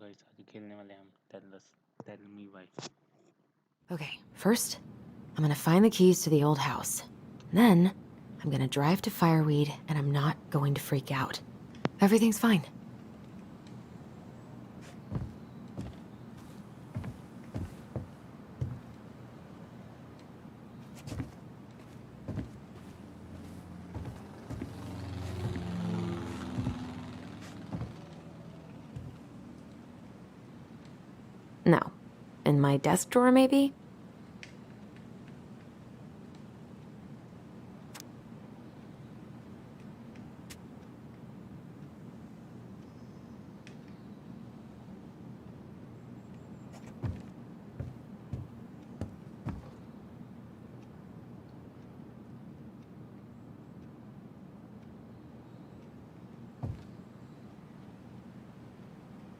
guys, आगे खेलने वाले हम. Tell me why. Okay, first, I'm gonna find the keys to the old house. Then, I'm gonna drive to Fireweed, and I'm not going to freak out. Everything's fine. No. In my desk drawer, maybe?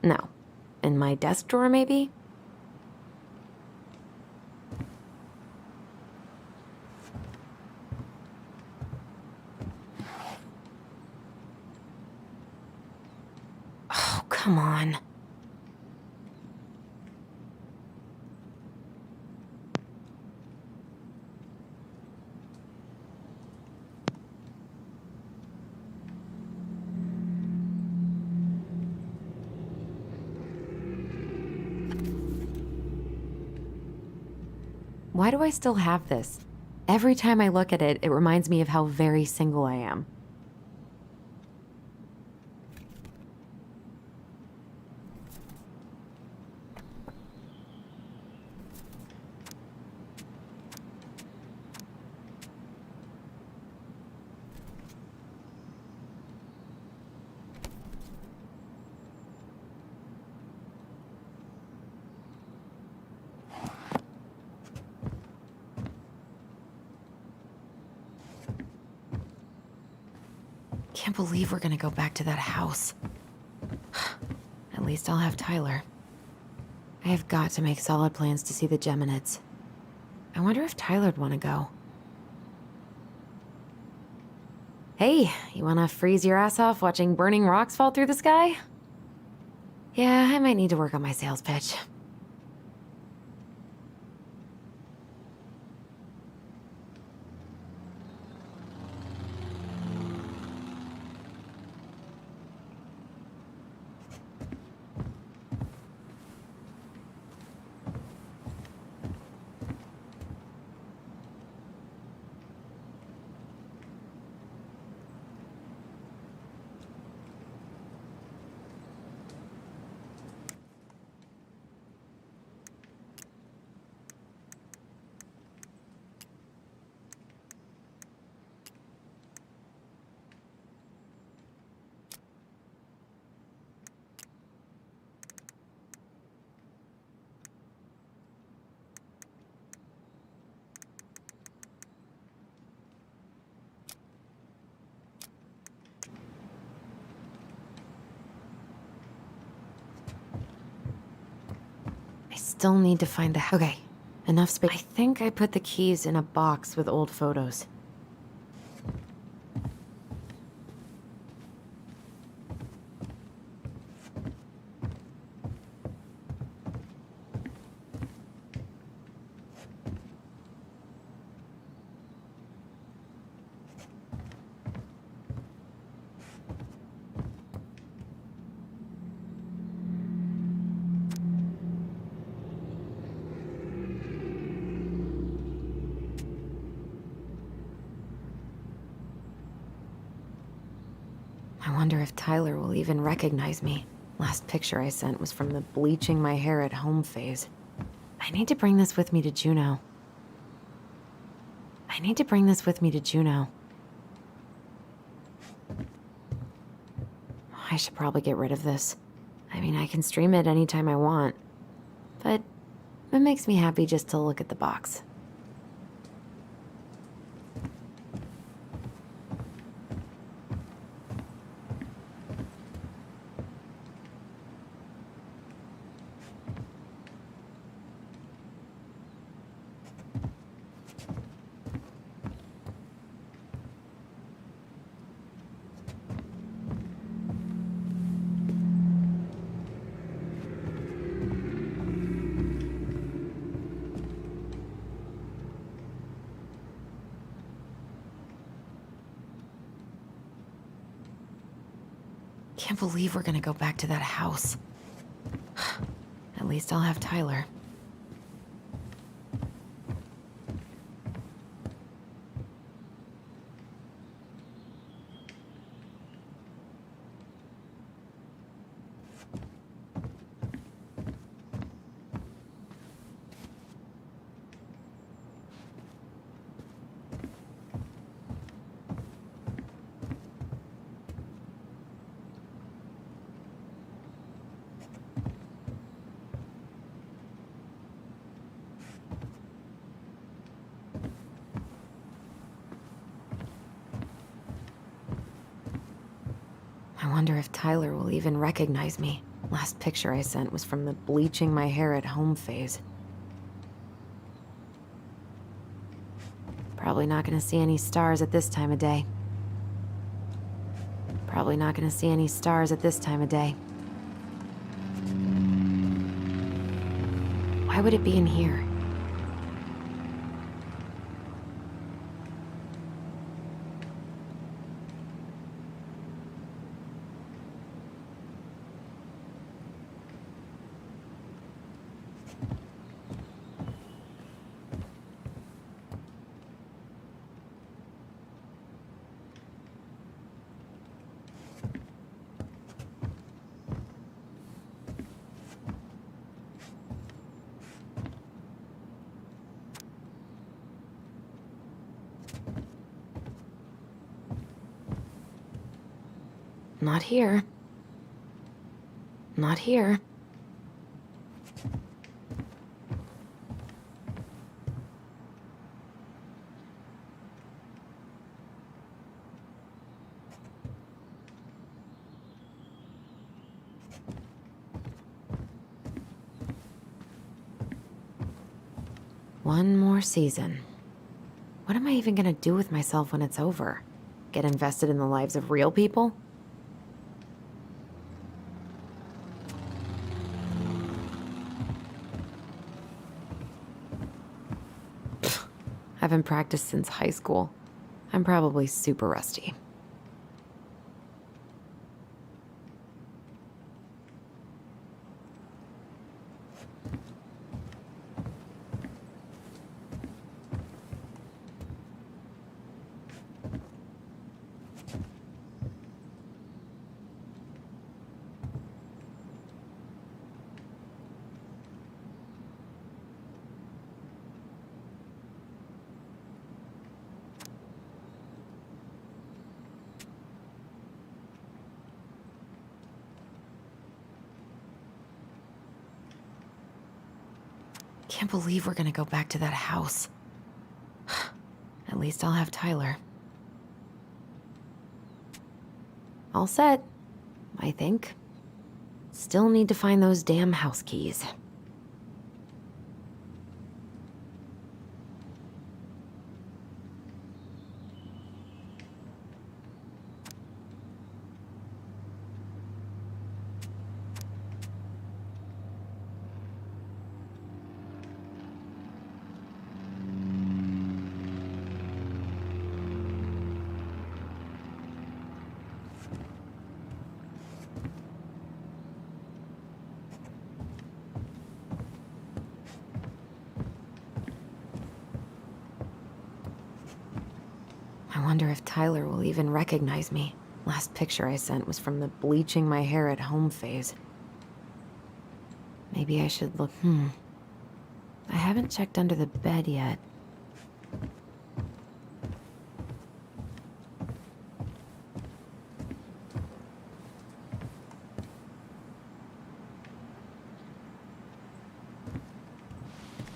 No. In my desk drawer, maybe? Oh, come on. Why do I still have this? Every time I look at it, it reminds me of how very single I am. Can't believe we're gonna go back to that house. At least I'll have Tyler. I have got to make solid plans to see the Geminids. I wonder if Tyler'd want to go. Hey, you wanna freeze your ass off watching burning rocks fall through the sky? Yeah, I might need to work on my sales pitch. I still need to find the... Okay, enough space. I think I put the keys in a box with old photos. I wonder if Tyler will even recognize me. Last picture I sent was from the bleaching my hair at home phase. I need to bring this with me to Juneau. I should probably get rid of this. I mean, I can stream it anytime I want. But it makes me happy just to look at the box. Can't believe we're gonna go back to that house. At least I'll have Tyler. I wonder if Tyler will even recognize me. Last picture I sent was from the bleaching my hair at home phase. Probably not gonna see any stars at this time of day. Probably not gonna see any stars at this time of day. Why would it be in here? Not here. Not here. One more season. What am I even gonna do with myself when it's over? Get invested in the lives of real people? I haven't practiced since high school. I'm probably super rusty. Can't believe we're gonna go back to that house. At least I'll have Tyler. All set, I think. Still need to find those damn house keys. I wonder if Tyler will even recognize me. Last picture I sent was from the bleaching my hair at home phase. Maybe I should look. I haven't checked under the bed yet.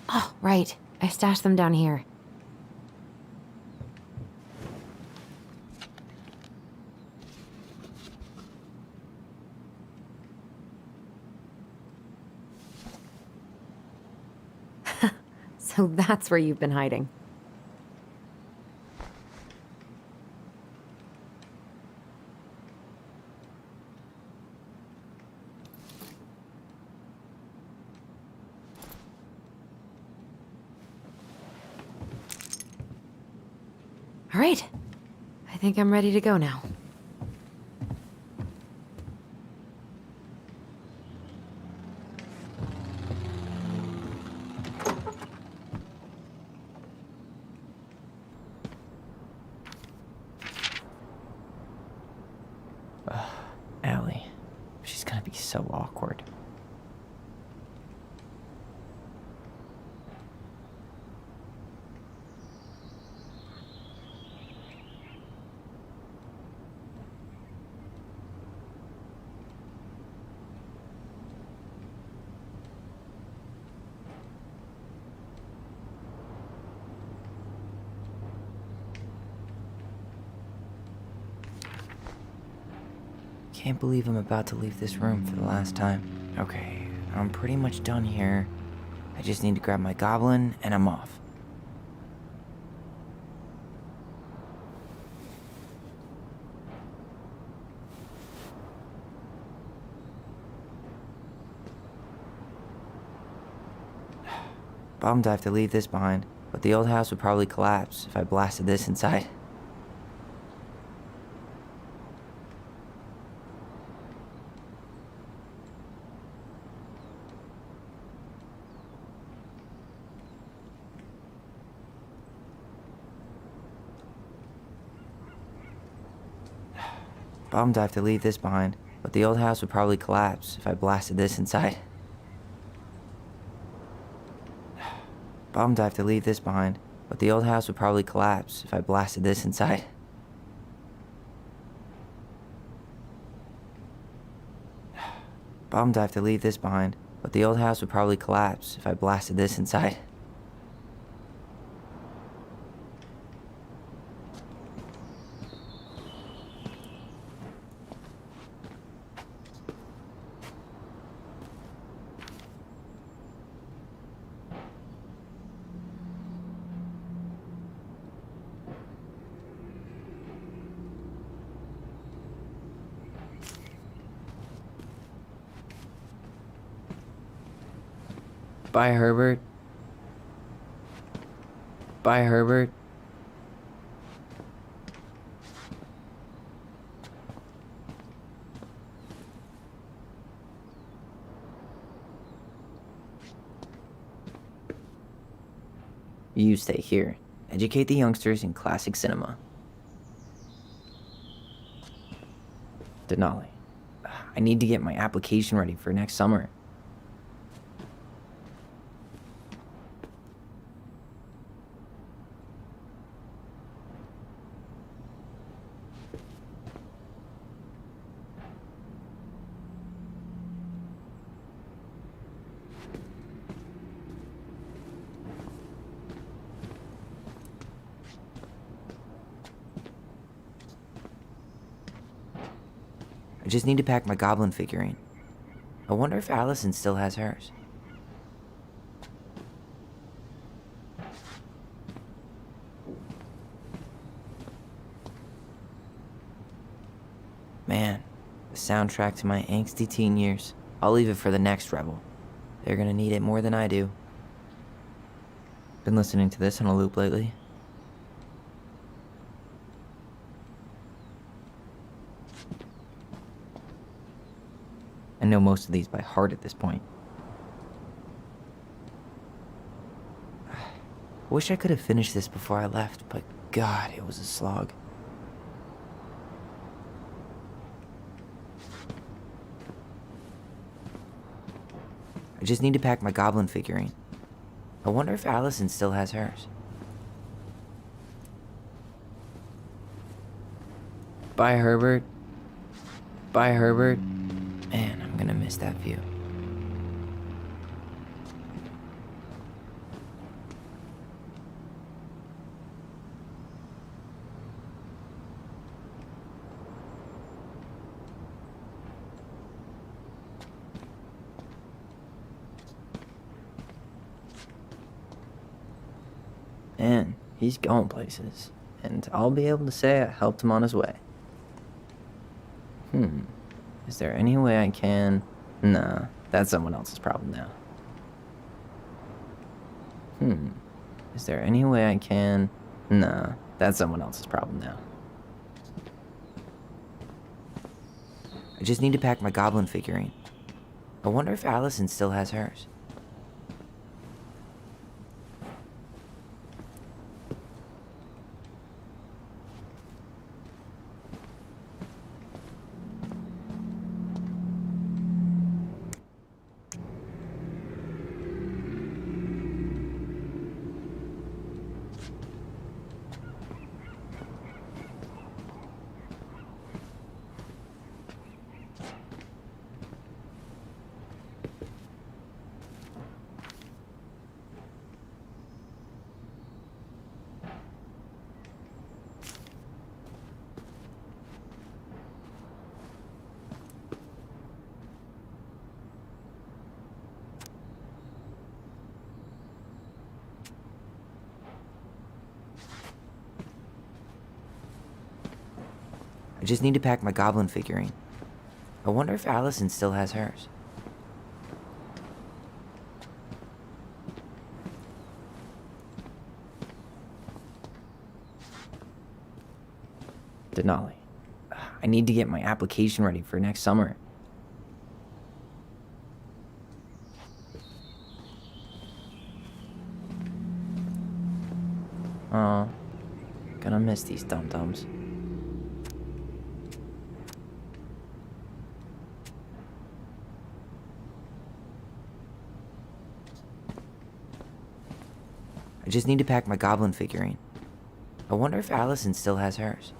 Oh, right. I stashed them down here. So that's where you've been hiding. All right. I think I'm ready to go now. so awkward. Can't believe I'm about to leave this room for the last time. Okay, I'm pretty much done here. I just need to grab my goblin and I'm off. Bummed I have to leave this behind, but the old house would probably collapse if I blasted this inside. Bummed I have to leave this behind, but the old house would probably collapse if I blasted this inside. Bummed I have to leave this behind, but the old house would probably collapse if I blasted this inside. Bummed I have to leave this behind, but the old house would probably collapse if I blasted this inside. Bye, Herbert. Bye, Herbert. You stay here. Educate the youngsters in classic cinema. Denali. I need to get my application ready for next summer. I just need to pack my goblin figurine. I wonder if Allison still has hers. Man, the soundtrack to my angsty teen years. I'll leave it for the next rebel. They're gonna need it more than I do. Been listening to this on a loop lately. I know most of these by heart at this point. I wish I could have finished this before I left, but God, it was a slog. I just need to pack my goblin figurine. I wonder if Allison still has hers. Bye, Herbert. Bye, Herbert. Man, I'm gonna miss that view. And he's going places, and I'll be able to say I helped him on his way. Is there any way I can... Nah, that's someone else's problem now. Is there any way I can... Nah, that's someone else's problem now. I just need to pack my goblin figurine. I wonder if Allison still has hers. I just need to pack my goblin figurine. I wonder if Allison still has hers. Denali. I need to get my application ready for next summer. Aw, gonna miss these dum-dums. I just need to pack my goblin figurine. I wonder if Allison still has hers.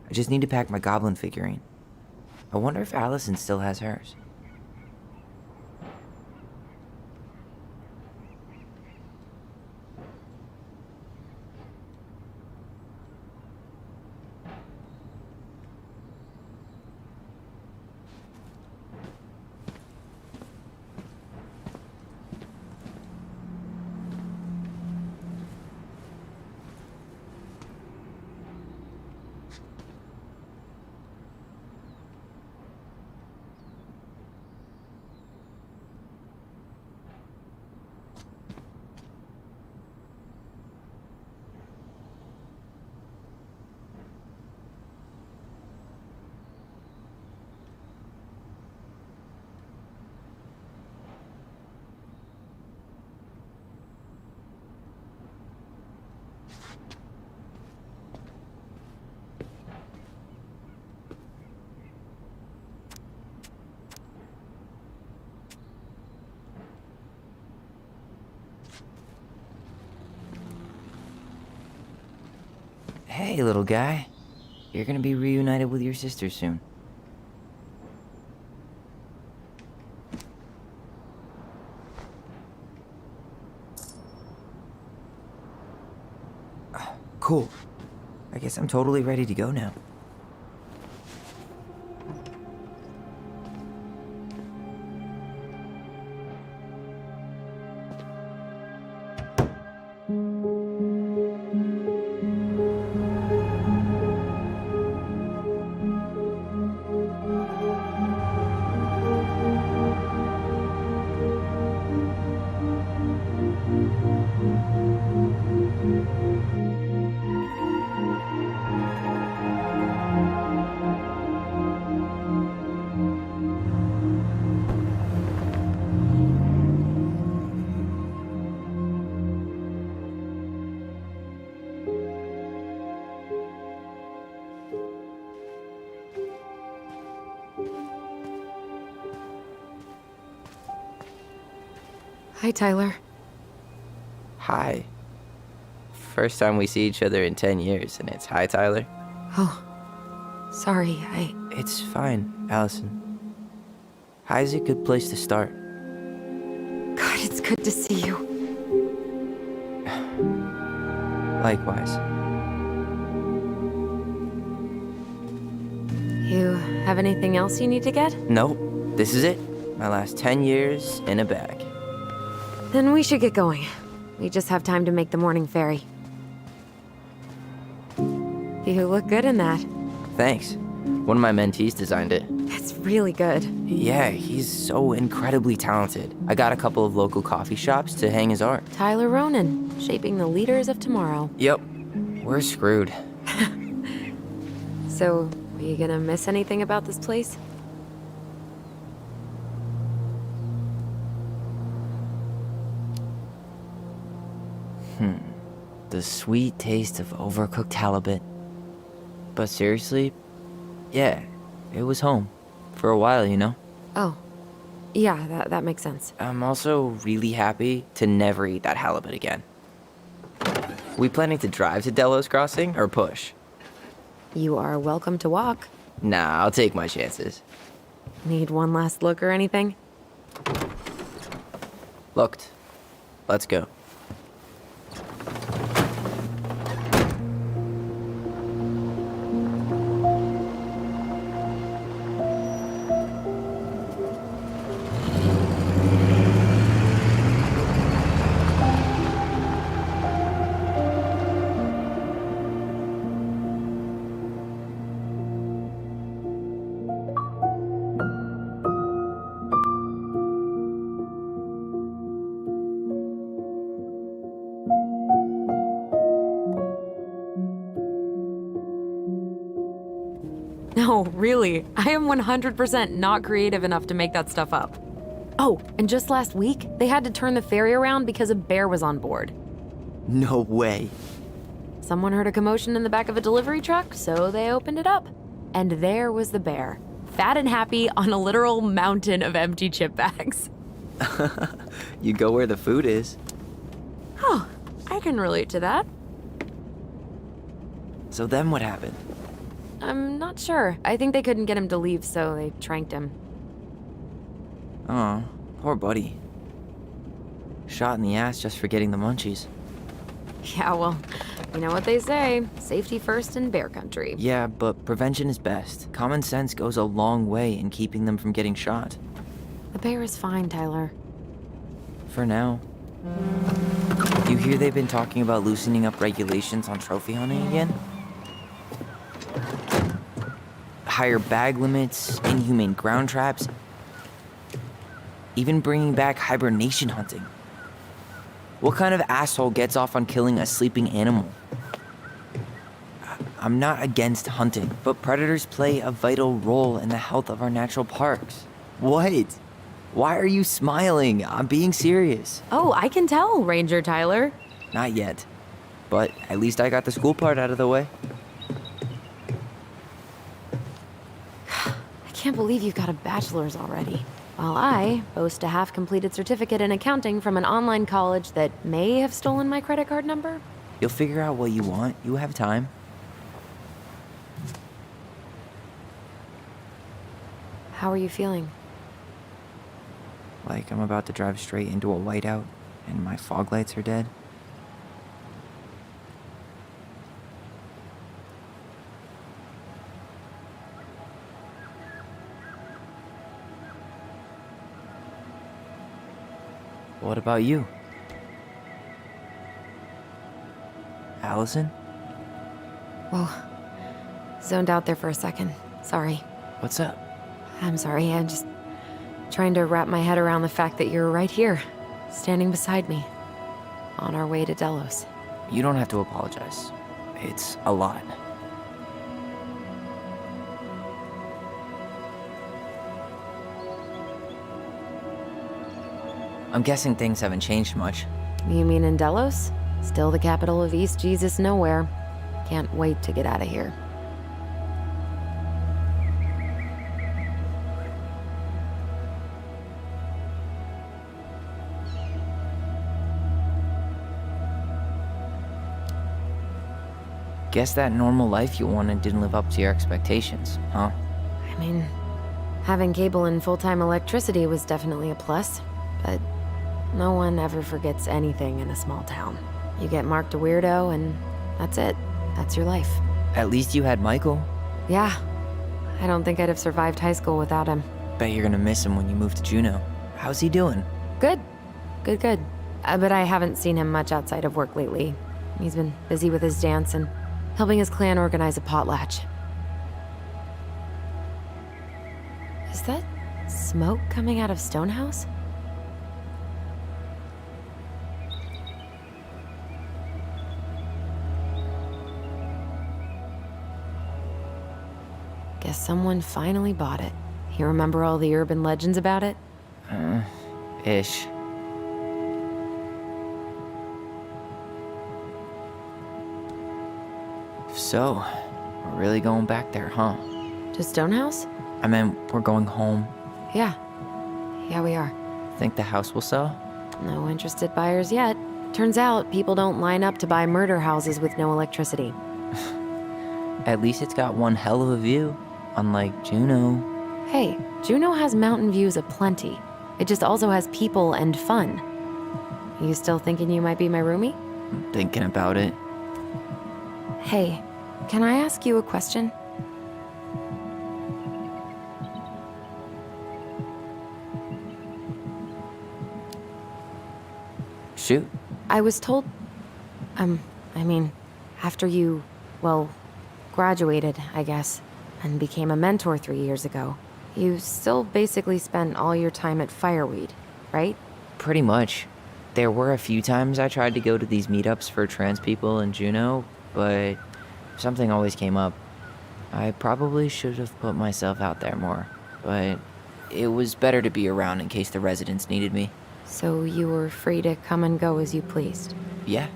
I just need to pack my goblin figurine. I wonder if Allison still has hers. Hey, little guy. You're gonna be reunited with your sister soon. Cool. I guess I'm totally ready to go now. Hi, Tyler. Hi. First time we see each other in 10 years, and it's hi, Tyler. Oh, sorry, It's fine, Allison. Hi's a good place to start. God, it's good to see you. Likewise. You have anything else you need to get? Nope, this is it. My last 10 years in a bag. Then we should get going. We just have time to make the morning ferry. You look good in that. Thanks. One of my mentees designed it. It's really good. Yeah, he's so incredibly talented. I got a couple of local coffee shops to hang his art. Tyler Ronan, shaping the leaders of tomorrow. Yep, we're screwed. So, are you gonna miss anything about this place? The sweet taste of overcooked halibut. But seriously, yeah, it was home. For a while, you know? Oh, yeah, that makes sense. I'm also really happy to never eat that halibut again. We planning to drive to Delos Crossing or push? You are welcome to walk. Nah, I'll take my chances. Need one last look or anything? Looked. Let's go. No, really. I am 100% not creative enough to make that stuff up. Oh, and just last week, they had to turn the ferry around because a bear was on board. No way. Someone heard a commotion in the back of a delivery truck, so they opened it up. And there was the bear, fat and happy on a literal mountain of empty chip bags. You go where the food is. Oh, I can relate to that. So then what happened? I'm not sure. I think they couldn't get him to leave, so they tranked him. Oh, poor buddy. Shot in the ass just for getting the munchies. Yeah, well, you know what they say. Safety first in bear country. Yeah, but prevention is best. Common sense goes a long way in keeping them from getting shot. The bear is fine, Tyler. For now. You hear they've been talking about loosening up regulations on trophy hunting again? Higher bag limits, inhumane ground traps, even bringing back hibernation hunting. What kind of asshole gets off on killing a sleeping animal? I'm not against hunting, but predators play a vital role in the health of our natural parks. What? Why are you smiling? I'm being serious. Oh, I can tell, Ranger Tyler. Not yet, but at least I got the school part out of the way. I can't believe you've got a bachelor's already. While I boast a half-completed certificate in accounting from an online college that may have stolen my credit card number. You'll figure out what you want. You have time. How are you feeling? Like I'm about to drive straight into a whiteout and my fog lights are dead. What about you? Allison? Whoa. Zoned out there for a second. Sorry. What's up? I'm sorry, I'm just trying to wrap my head around the fact that you're right here, standing beside me, on our way to Delos. You don't have to apologize. It's a lot. I'm guessing things haven't changed much. You mean in Delos? Still the capital of East Jesus Nowhere. Can't wait to get out of here. Guess that normal life you wanted didn't live up to your expectations, huh? I mean, having cable and full-time electricity was definitely a plus, but no one ever forgets anything in a small town. You get marked a weirdo, and that's it. That's your life. At least you had Michael. Yeah. I don't think I'd have survived high school without him. Bet you're gonna miss him when you move to Juneau. How's he doing? Good. Good. But I haven't seen him much outside of work lately. He's been busy with his dance and helping his clan organize a potlatch. Is that smoke coming out of Stonehouse? Guess someone finally bought it. You remember all the urban legends about it? Ish. So, we're really going back there, huh? To Stonehouse? I meant, we're going home. Yeah, we are. Think the house will sell? No interested buyers yet. Turns out people don't line up to buy murder houses with no electricity. At least it's got one hell of a view, unlike Juneau. Hey, Juneau has mountain views aplenty. It just also has people and fun. You still thinking you might be my roomie? I'm thinking about it. Hey, can I ask you a question? Shoot. I was told, after you, graduated, I guess, and became a mentor 3 years ago, you still basically spent all your time at Fireweed, right? Pretty much. There were a few times I tried to go to these meetups for trans people in Juneau, but something always came up. I probably should have put myself out there more, but it was better to be around in case the residents needed me. So you were free to come and go as you pleased? Yeah.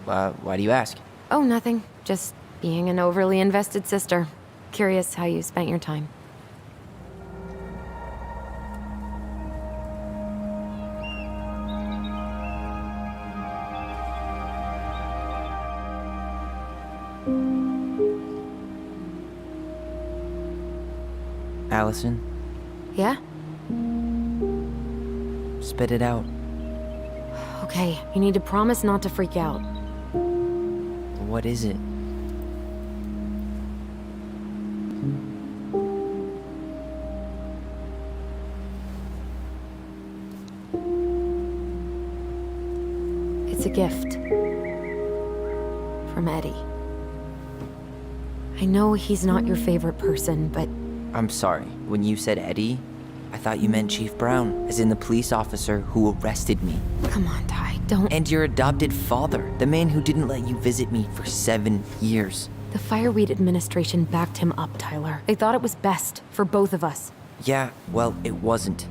Why do you ask? Oh, nothing. Just being an overly invested sister. Curious how you spent your time. Allison, Yeah? spit it out. Okay, you need to promise not to freak out. What is it? It's a gift. From Eddie. I know he's not your favorite person, but I'm sorry. When you said Eddie, I thought you meant Chief Brown, as in the police officer who arrested me. come on, Ty, don't. And your adopted father, the man who didn't let you visit me for 7 years. The Fireweed administration backed him up, Tyler. They thought it was best for both of us. Yeah, well, it wasn't.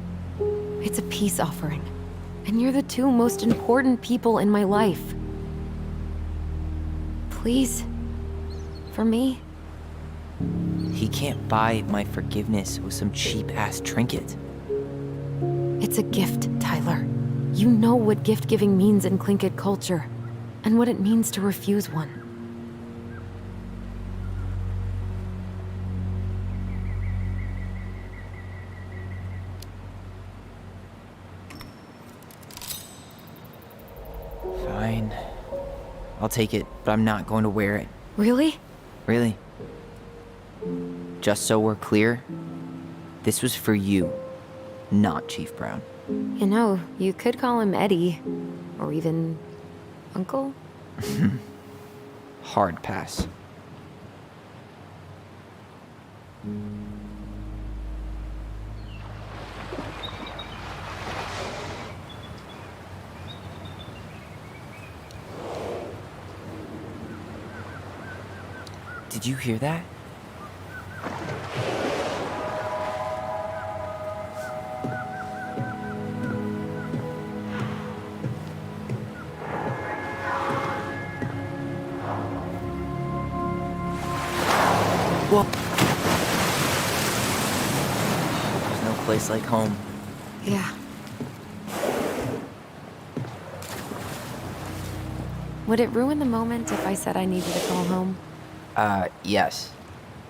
It's a peace offering. And you're the two most important people in my life. Please. For me. He can't buy my forgiveness with some cheap-ass trinket. It's a gift, Tyler. You know what gift-giving means in Tlingit culture, and what it means to refuse one. Fine. I'll take it, but I'm not going to wear it. Really? Really. Just so we're clear, this was for you, not Chief Brown. You know, you could call him Eddie, or even Uncle. Hard pass. Did you hear that? Whoa. There's no place like home. Yeah. Would it ruin the moment if I said I needed to call home? Yes.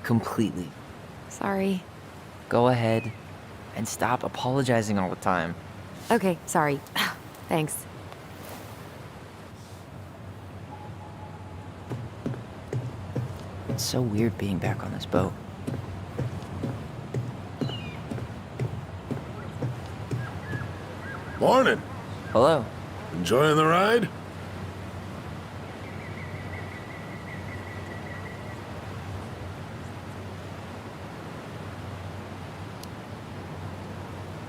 Completely. Sorry. Go ahead and stop apologizing all the time. Okay, sorry. Thanks. It's so weird being back on this boat. Morning. Hello. Enjoying the ride?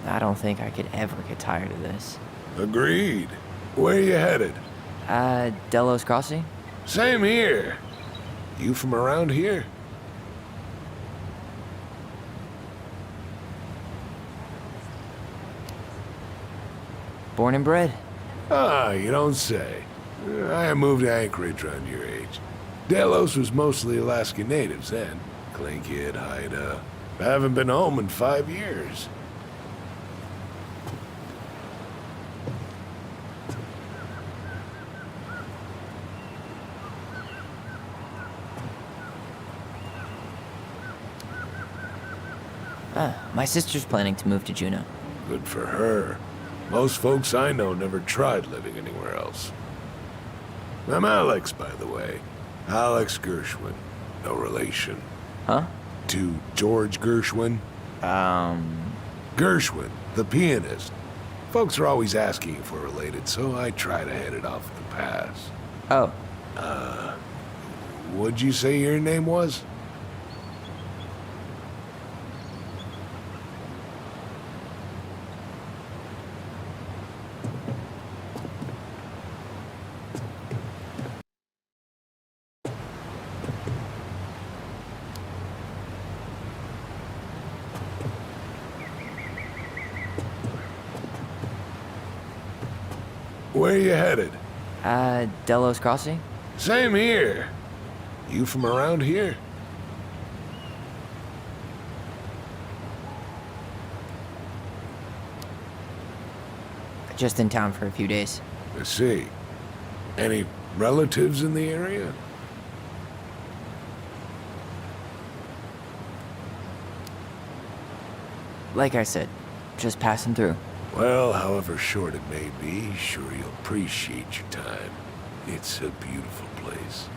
I don't think I could ever get tired of this. Agreed. Where you headed? Delos Crossing? Same here. You from around here? Born and bred. Ah, you don't say. I moved to Anchorage around your age. Delos was mostly Alaska natives then. Clinkit, Haida. I haven't been home in 5 years. My sister's planning to move to Juneau. Good for her. Most folks I know never tried living anywhere else. I'm Alex, by the way. Alex Gershwin. No relation. Huh? To George Gershwin. Gershwin, the pianist. Folks are always asking if we're related, so I try to head it off at the pass. Oh, What'd you say your name was? Where you headed? Delos Crossing? Same here. You from around here? Just in town for a few days. I see. Any relatives in the area? Like I said, just passing through. Well, however short it may be, sure you'll appreciate your time. It's a beautiful place.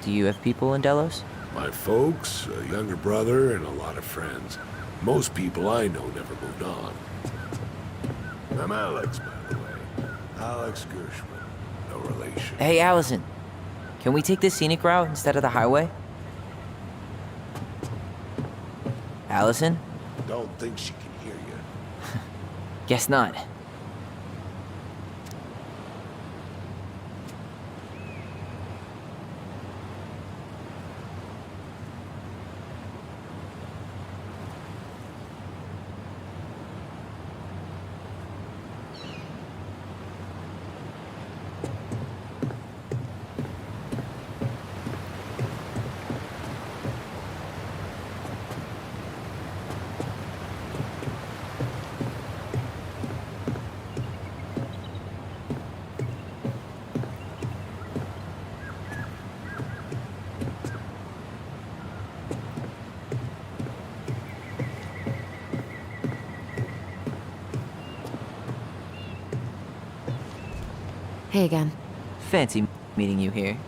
Do you have people in Delos? My folks, a younger brother, and a lot of friends. Most people I know never moved on. I'm Alex, by the way. Alex Gershwin. No relation. Hey, Allison. Can we take the scenic route instead of the highway? Allison? Don't think she can hear you. Guess not. Hey again. Fancy meeting you here.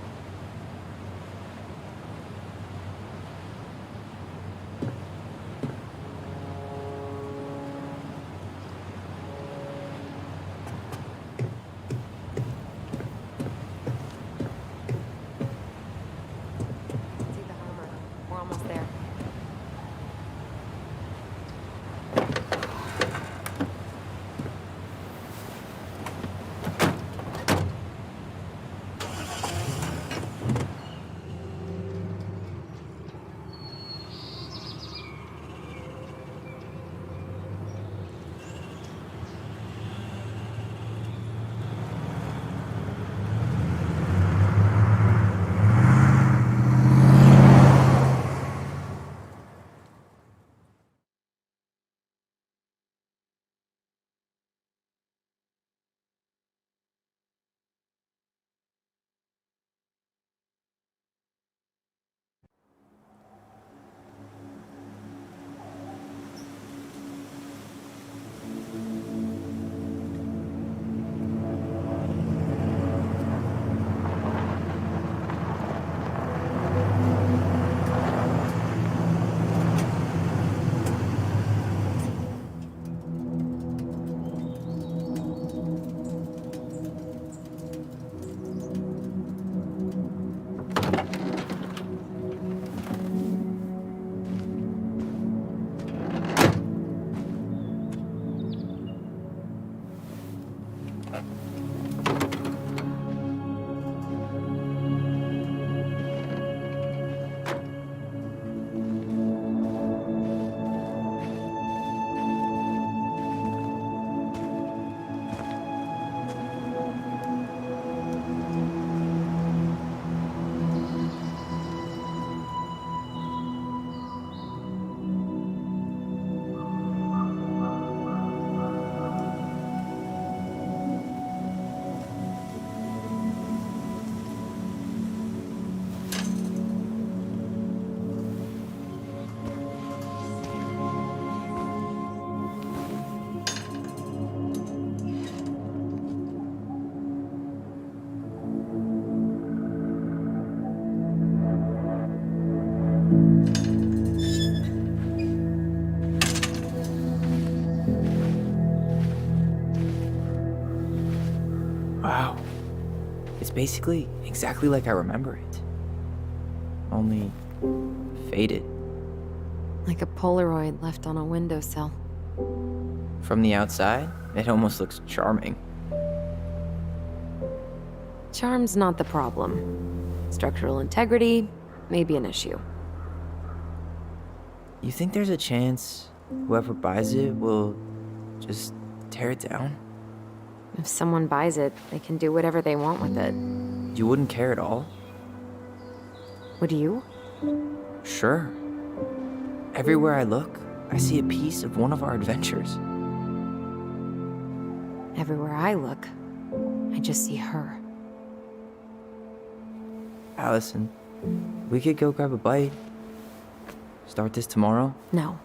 See the harbor. We're almost there. basically exactly like I remember it. Only faded. Like a Polaroid left on a windowsill. From the outside, it almost looks charming. Charm's not the problem. Structural integrity may be an issue. You think there's a chance whoever buys it will just tear it down? If someone buys it, they can do whatever they want with it. You wouldn't care at all? Would you? Sure. Everywhere I look, I see a piece of one of our adventures. Everywhere I look, I just see her. Allison, we could go grab a bite. Start this tomorrow? No.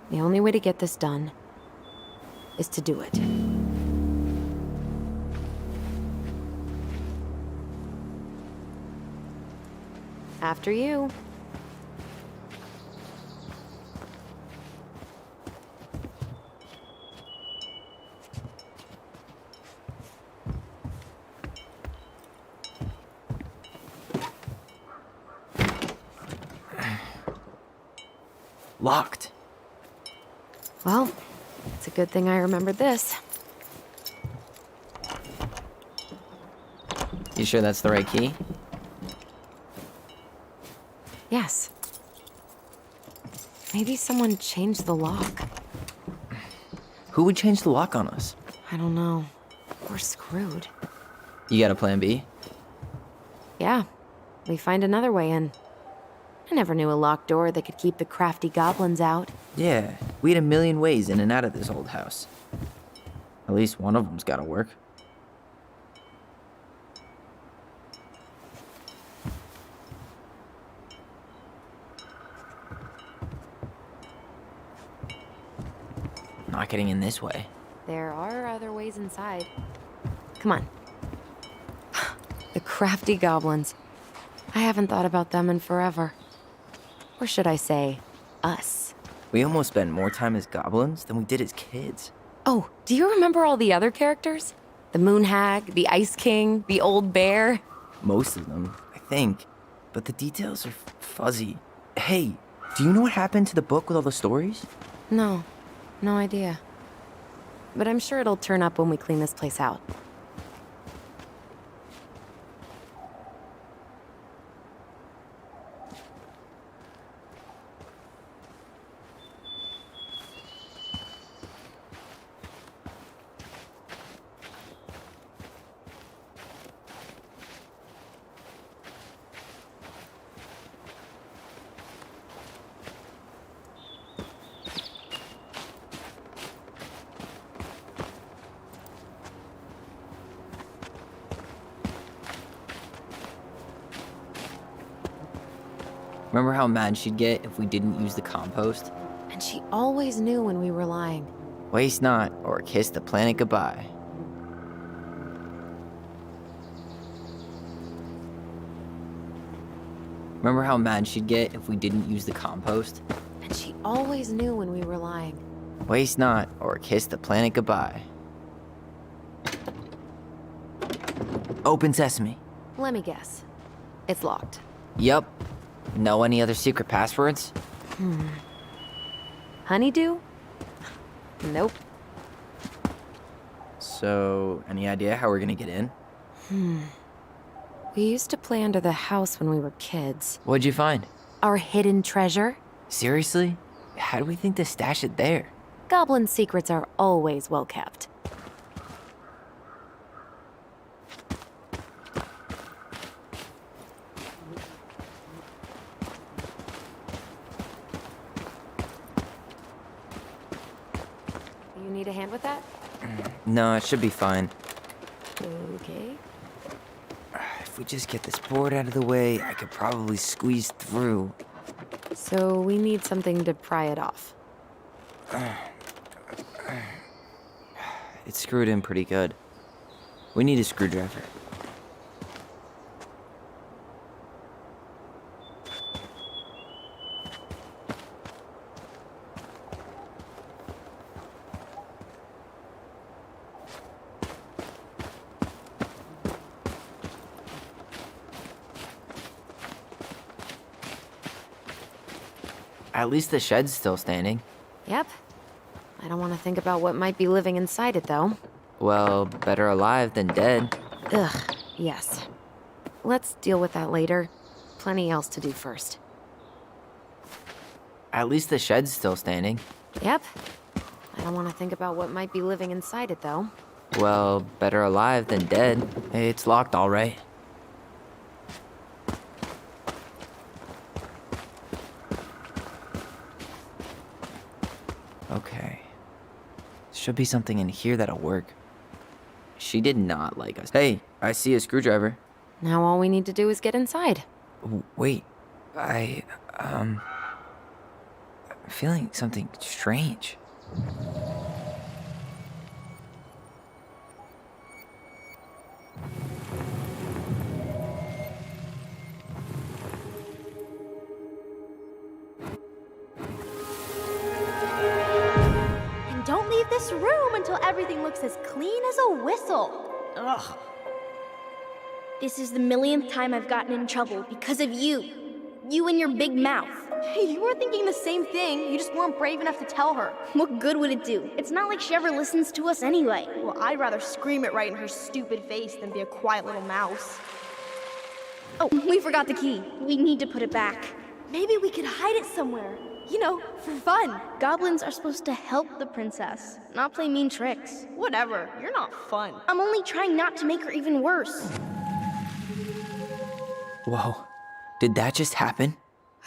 The only way to get this done is to do it. After you. Locked. Well, it's a good thing I remembered this. You sure that's the right key? Yes. Maybe someone changed the lock. Who would change the lock on us? I don't know. We're screwed. You got a plan B? Yeah, we find another way in. I never knew a locked door that could keep the crafty goblins out. Yeah, we had a million ways in and out of this old house. At least one of them's gotta work. Not getting in this way. There are other ways inside. Come on. The crafty goblins. I haven't thought about them in forever. Or should I say, us. We almost spent more time as goblins than we did as kids. Oh, do you remember all the other characters? The Moon Hag, the Ice King, the Old Bear? Most of them, I think. But the details are fuzzy. Hey, do you know what happened to the book with all the stories? No, no idea. But I'm sure it'll turn up when we clean this place out. Remember how mad she'd get if we didn't use the compost? And she always knew when we were lying. Waste not, or kiss the planet goodbye. Remember how mad she'd get if we didn't use the compost? And she always knew when we were lying. Waste not, or kiss the planet goodbye. Open sesame. Let me guess. It's locked. Yup. Know any other secret passwords? Honeydew? Nope. So, any idea how we're gonna get in? We used to play under the house when we were kids. What'd you find? Our hidden treasure? Seriously? How do we think to stash it there? Goblin secrets are always well kept. You need a hand with that? No, it should be fine. Okay. If we just get this board out of the way, I could probably squeeze through. So we need something to pry it off. It's screwed in pretty good. We need a screwdriver. At least the shed's still standing. Yep. I don't want to think about what might be living inside it, though. Well, better alive than dead. Ugh, yes. Let's deal with that later. Plenty else to do first. At least the shed's still standing. Yep. I don't want to think about what might be living inside it, though. Well, better alive than dead. It's locked, all right. Okay. Should be something in here that'll work. She did not like us. Hey, I see a screwdriver. Now all we need to do is get inside. Wait, I'm feeling something strange. And don't leave this room until everything looks as clean as a whistle. Ugh. This is the millionth time I've gotten in trouble because of you. You and your big mouth. You were thinking the same thing, you just weren't brave enough to tell her. What good would it do? It's not like she ever listens to us anyway. Well, I'd rather scream it right in her stupid face than be a quiet little mouse. Oh, we forgot the key. We need to put it back. Maybe we could hide it somewhere. You know, for fun. Goblins are supposed to help the princess, not play mean tricks. Whatever, you're not fun. I'm only trying not to make her even worse. Whoa, did that just happen?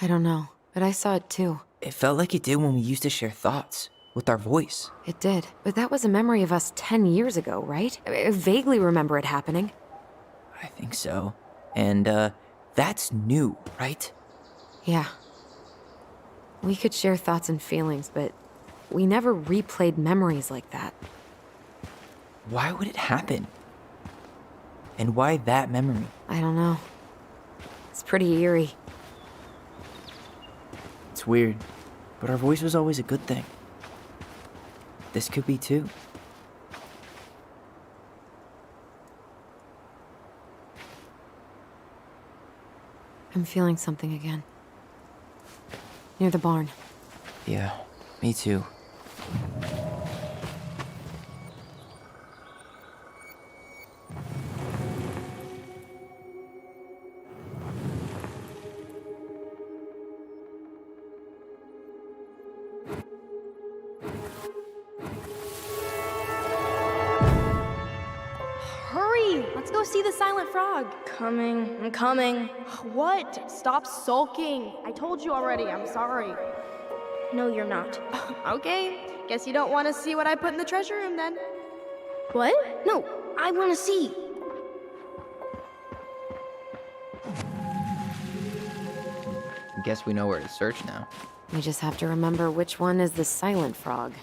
I don't know, but I saw it too. It felt like it did when we used to share thoughts with our voice. It did, but that was a memory of us 10 years ago, right? I vaguely remember it happening. I think so. And, that's new, right? Yeah. We could share thoughts and feelings, but we never replayed memories like that. Why would it happen? And why that memory? I don't know. It's pretty eerie. It's weird, but our voice was always a good thing. This could be too. I'm feeling something again. Near the barn. Yeah, me too. Hurry! Let's go see the silent frog. I'm coming. What? Stop sulking. I told you already, I'm sorry. No, you're not. Okay, guess you don't want to see what I put in the treasure room then. What? No, I want to see. Guess we know where to search now. We just have to remember which one is the silent frog.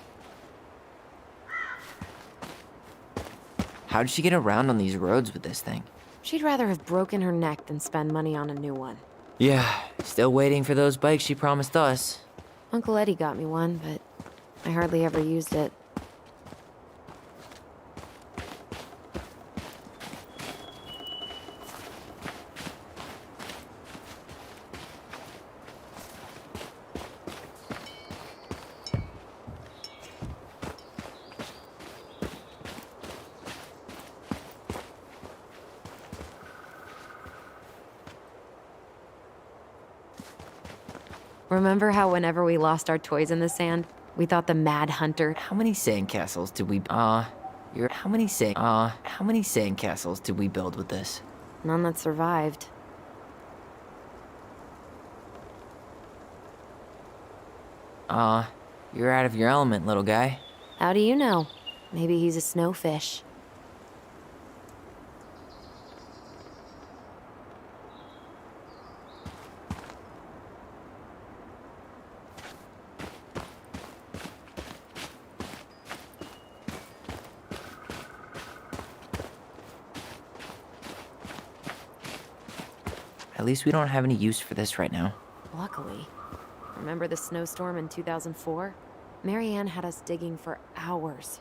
How did she get around on these roads with this thing? She'd rather have broken her neck than spend money on a new one. Yeah, still waiting for those bikes she promised us. Uncle Eddie got me one, but I hardly ever used it. Remember how whenever we lost our toys in the sand, we thought the Mad Hunter... How many sandcastles did we how many sandcastles did we build with this? None that survived. You're out of your element, little guy. How do you know? Maybe he's a snowfish. At least we don't have any use for this right now. Luckily. Remember the snowstorm in 2004? Marianne had us digging for hours.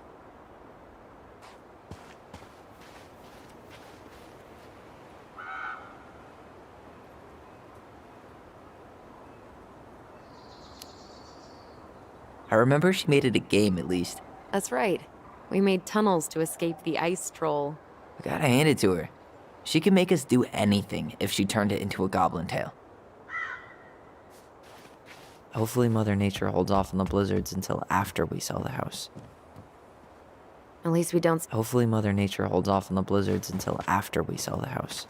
remember she made it a game at least. That's right. We made tunnels to escape the ice troll. I gotta hand it to her. She can make us do anything if she turned it into a goblin tail. Hopefully Mother Nature holds off on the blizzards until after we sell the house. At least we don't. Hopefully Mother Nature holds off on the blizzards until after we sell the house.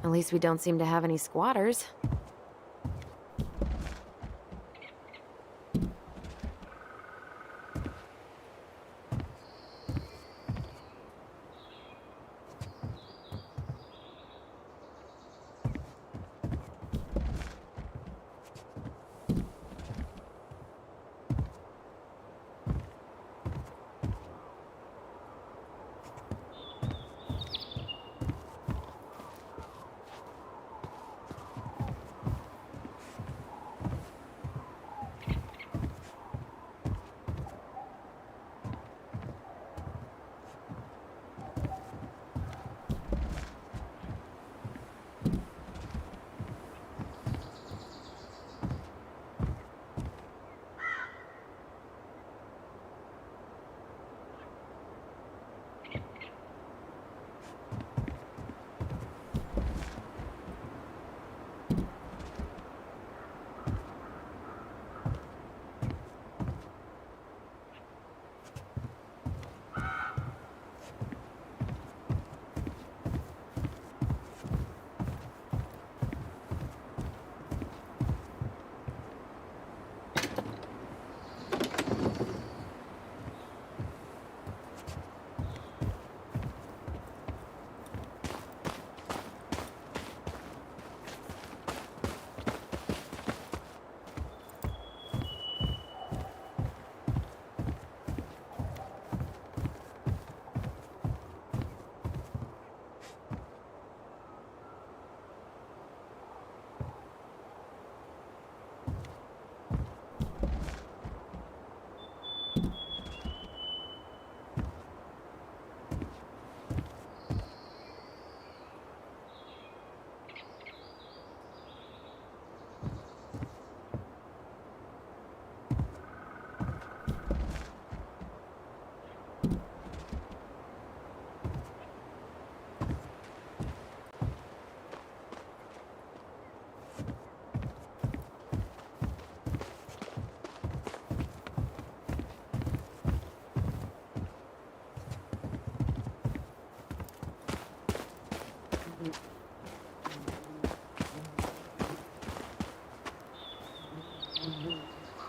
At least we don't seem to have any squatters.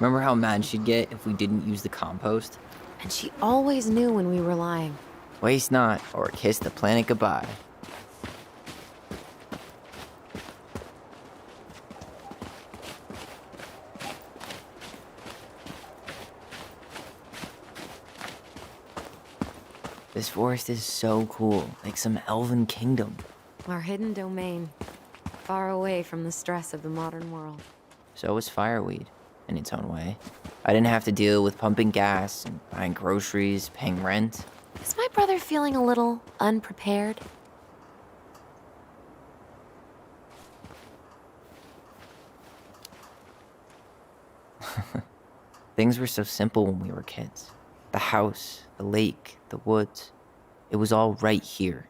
Remember how mad she'd get if we didn't use the compost? And she always knew when we were lying. Waste not, or kiss the planet goodbye. This forest is so cool, like some elven kingdom. Our hidden domain. Far away from the stress of the modern world. So is fireweed, in its own way. I didn't have to deal with pumping gas and buying groceries, paying rent. Is my brother feeling a little unprepared? Things were so simple when we were kids. The house, the lake, the woods. It was all right here.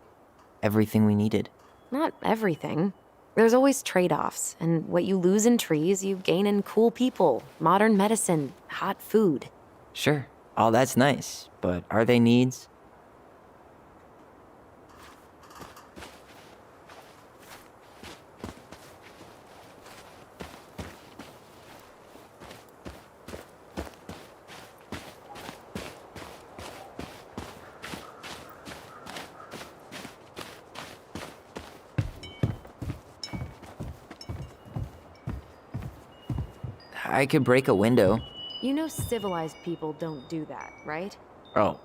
Everything we needed. Not everything. There's always trade-offs, and what you lose in trees, you gain in cool people, modern medicine, hot food. Sure, all that's nice, but are they needs? I could break a window. You know civilized people don't do that, right? Oh,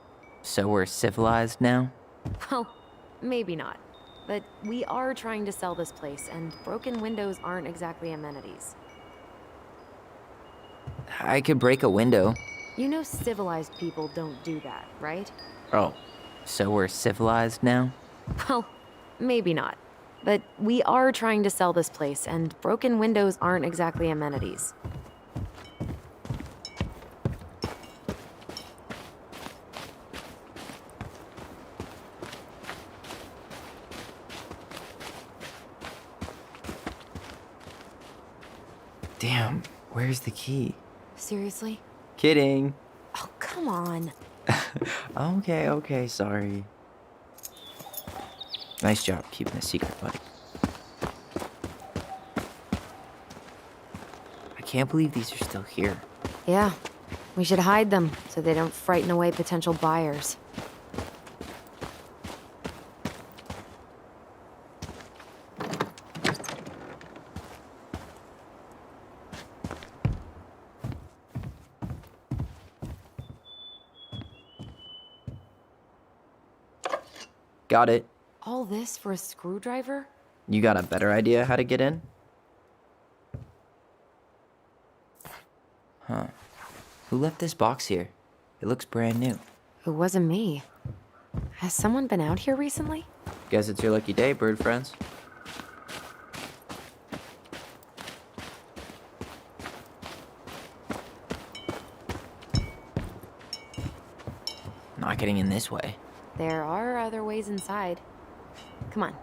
so we're civilized now? Well, maybe not. But we are trying to sell this place, and broken windows aren't exactly amenities. I could break a window. You know civilized people don't do that, right? Oh, so we're civilized now? Well, maybe not. But we are trying to sell this place, and broken windows aren't exactly amenities. Damn, where's the key? Seriously? Kidding. Oh, come on. Okay, sorry. Nice job keeping a secret, buddy. I can't believe these are still here. Yeah, we should hide them so they don't frighten away potential buyers. Got it. All this for a screwdriver? You got a better idea how to get in? Huh. Who left this box here? It looks brand new. It wasn't me. Has someone been out here recently? Guess it's your lucky day, bird friends. Not getting in this way. There are other ways inside. Come on.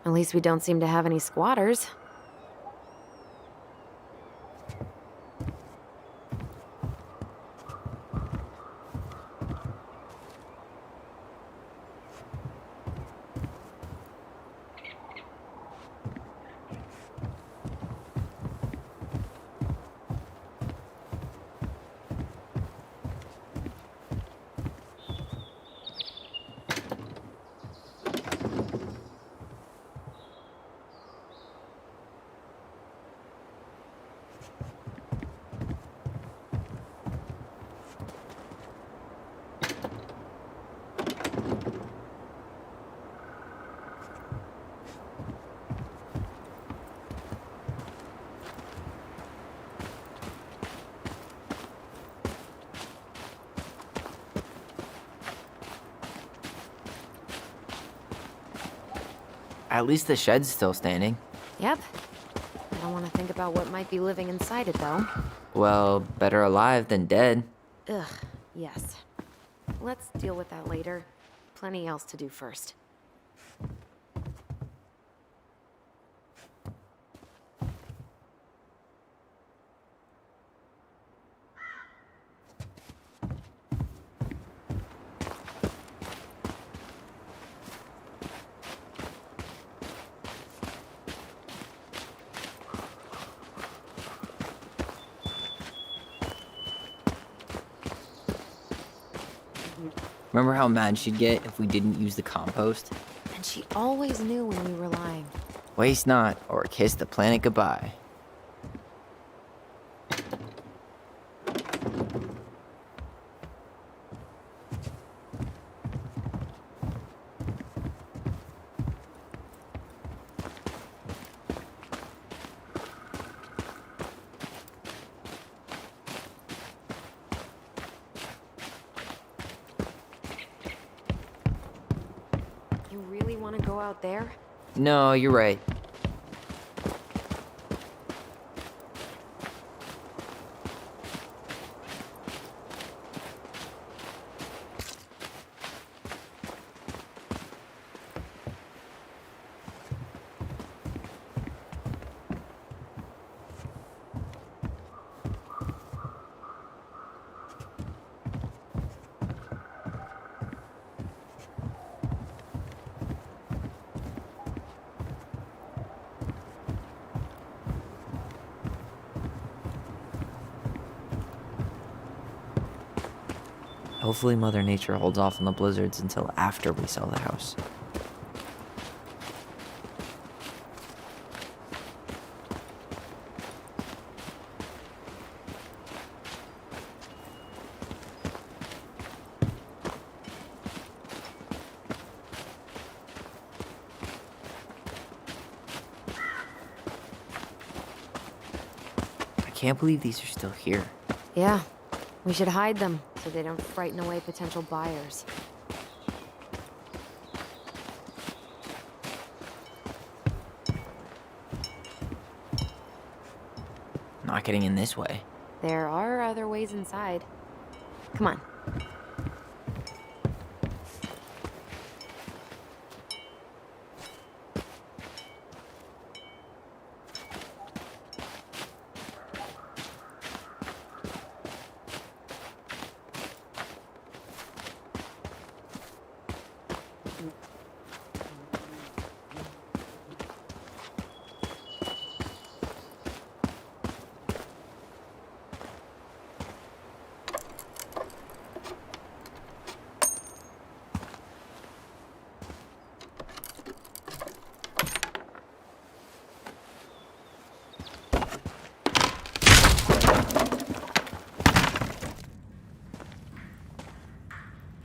At least we don't seem to have any squatters. At least the shed's still standing. Yep. I don't want to think about what might be living inside it, though. Well, better alive than dead. Ugh, yes. Let's deal with that later. Plenty else to do first. Remember how mad she'd get if we didn't use the compost? And she always knew when we were lying. Waste not, or kiss the planet goodbye. You really want to go out there? No, you're right. Hopefully Mother Nature holds off on the blizzards until after we sell the house. I can't believe these are still here. Yeah. We should hide them so they don't frighten away potential buyers. Not getting in this way. There are other ways inside. Come on.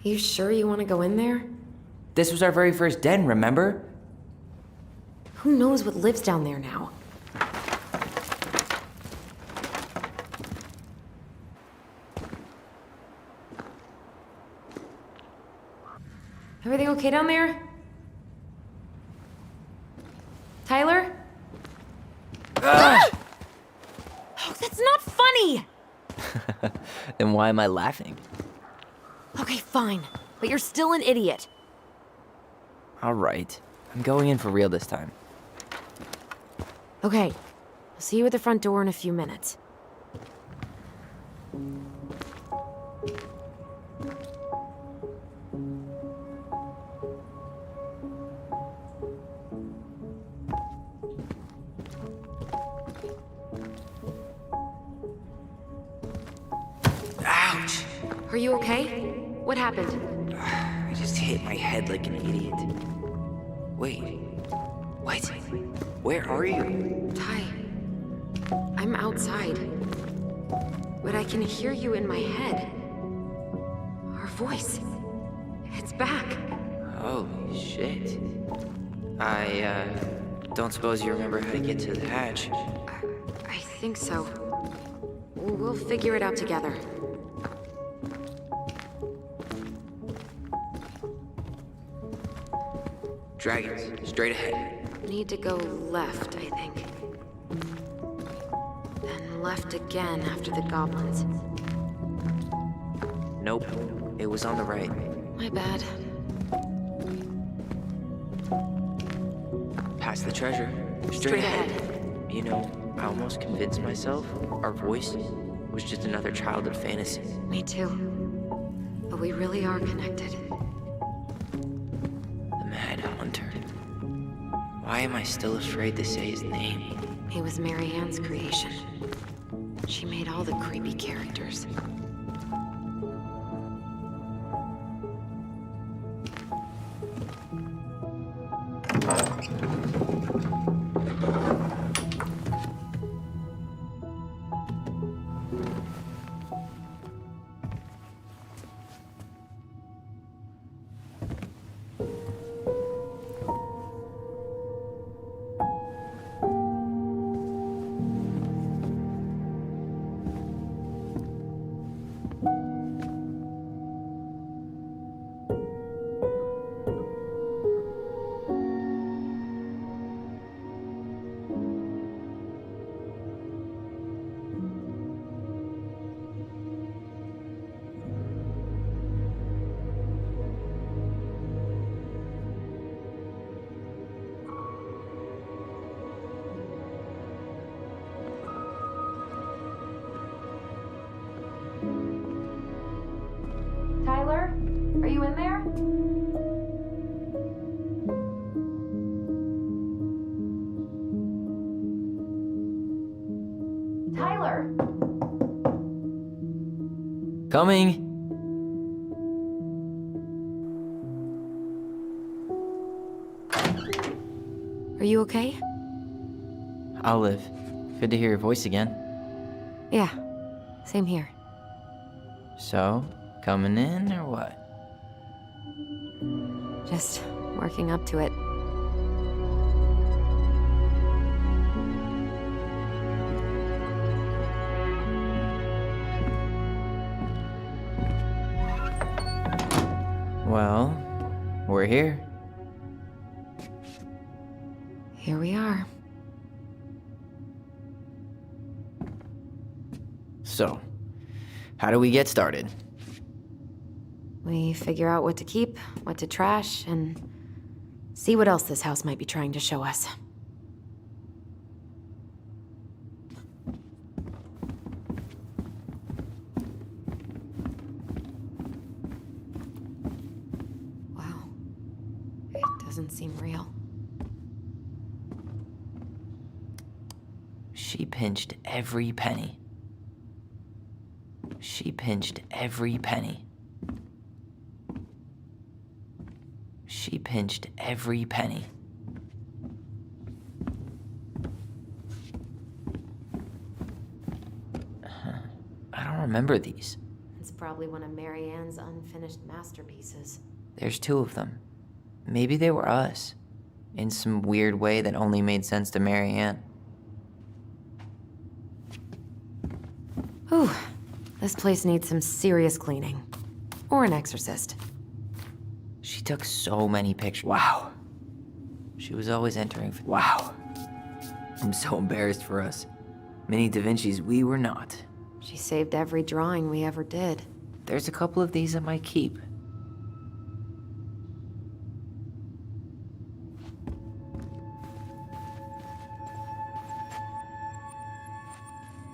You sure you want to go in there? This was our very first den, remember? Who knows what lives down there now? Everything okay down there? Tyler? Oh, that's not funny! Then why am I laughing? Okay, fine. But you're still an idiot. All right. I'm going in for real this time. Okay. I'll see you at the front door in a few minutes. Ouch! Are you okay? What happened? I just hit my head like an idiot. Wait. What? Where are you? Ty, I'm outside. But I can hear you in my head. Our voice. It's back. Holy shit. I don't suppose you remember how to get to the hatch. I think so. We'll figure it out together. Dragons, straight ahead. Need to go left, I think. Then left again after the goblins. Nope. It was on the right. My bad. Past the treasure. Straight ahead. You know, I almost convinced myself our voice was just another childhood fantasy. Me too. But we really are connected. The Mad Hunter. Why am I still afraid to say his name? He was Mary Ann's creation. She made all the creepy characters. Tyler, are you in there? Tyler! Coming! Are you okay? Olive, good to hear your voice again. Yeah, same here. So, coming in or what? Just working up to it. Well, we're here. Here we are. So, how do we get started? We figure out what to keep, what to trash, and see what else this house might be trying to show us. Wow. It doesn't seem real. She pinched every penny. She pinched every penny. She pinched every penny. I don't remember these. It's probably one of Mary Ann's unfinished masterpieces. There's 2 of them. Maybe they were us. In some weird way that only made sense to Mary Ann. Whew. This place needs some serious cleaning. Or an exorcist. She took so many pictures. Wow. She was always entering. Wow. I'm so embarrassed for us. Mini Da Vinci's we were not. She saved every drawing we ever did. There's a couple of these I might keep.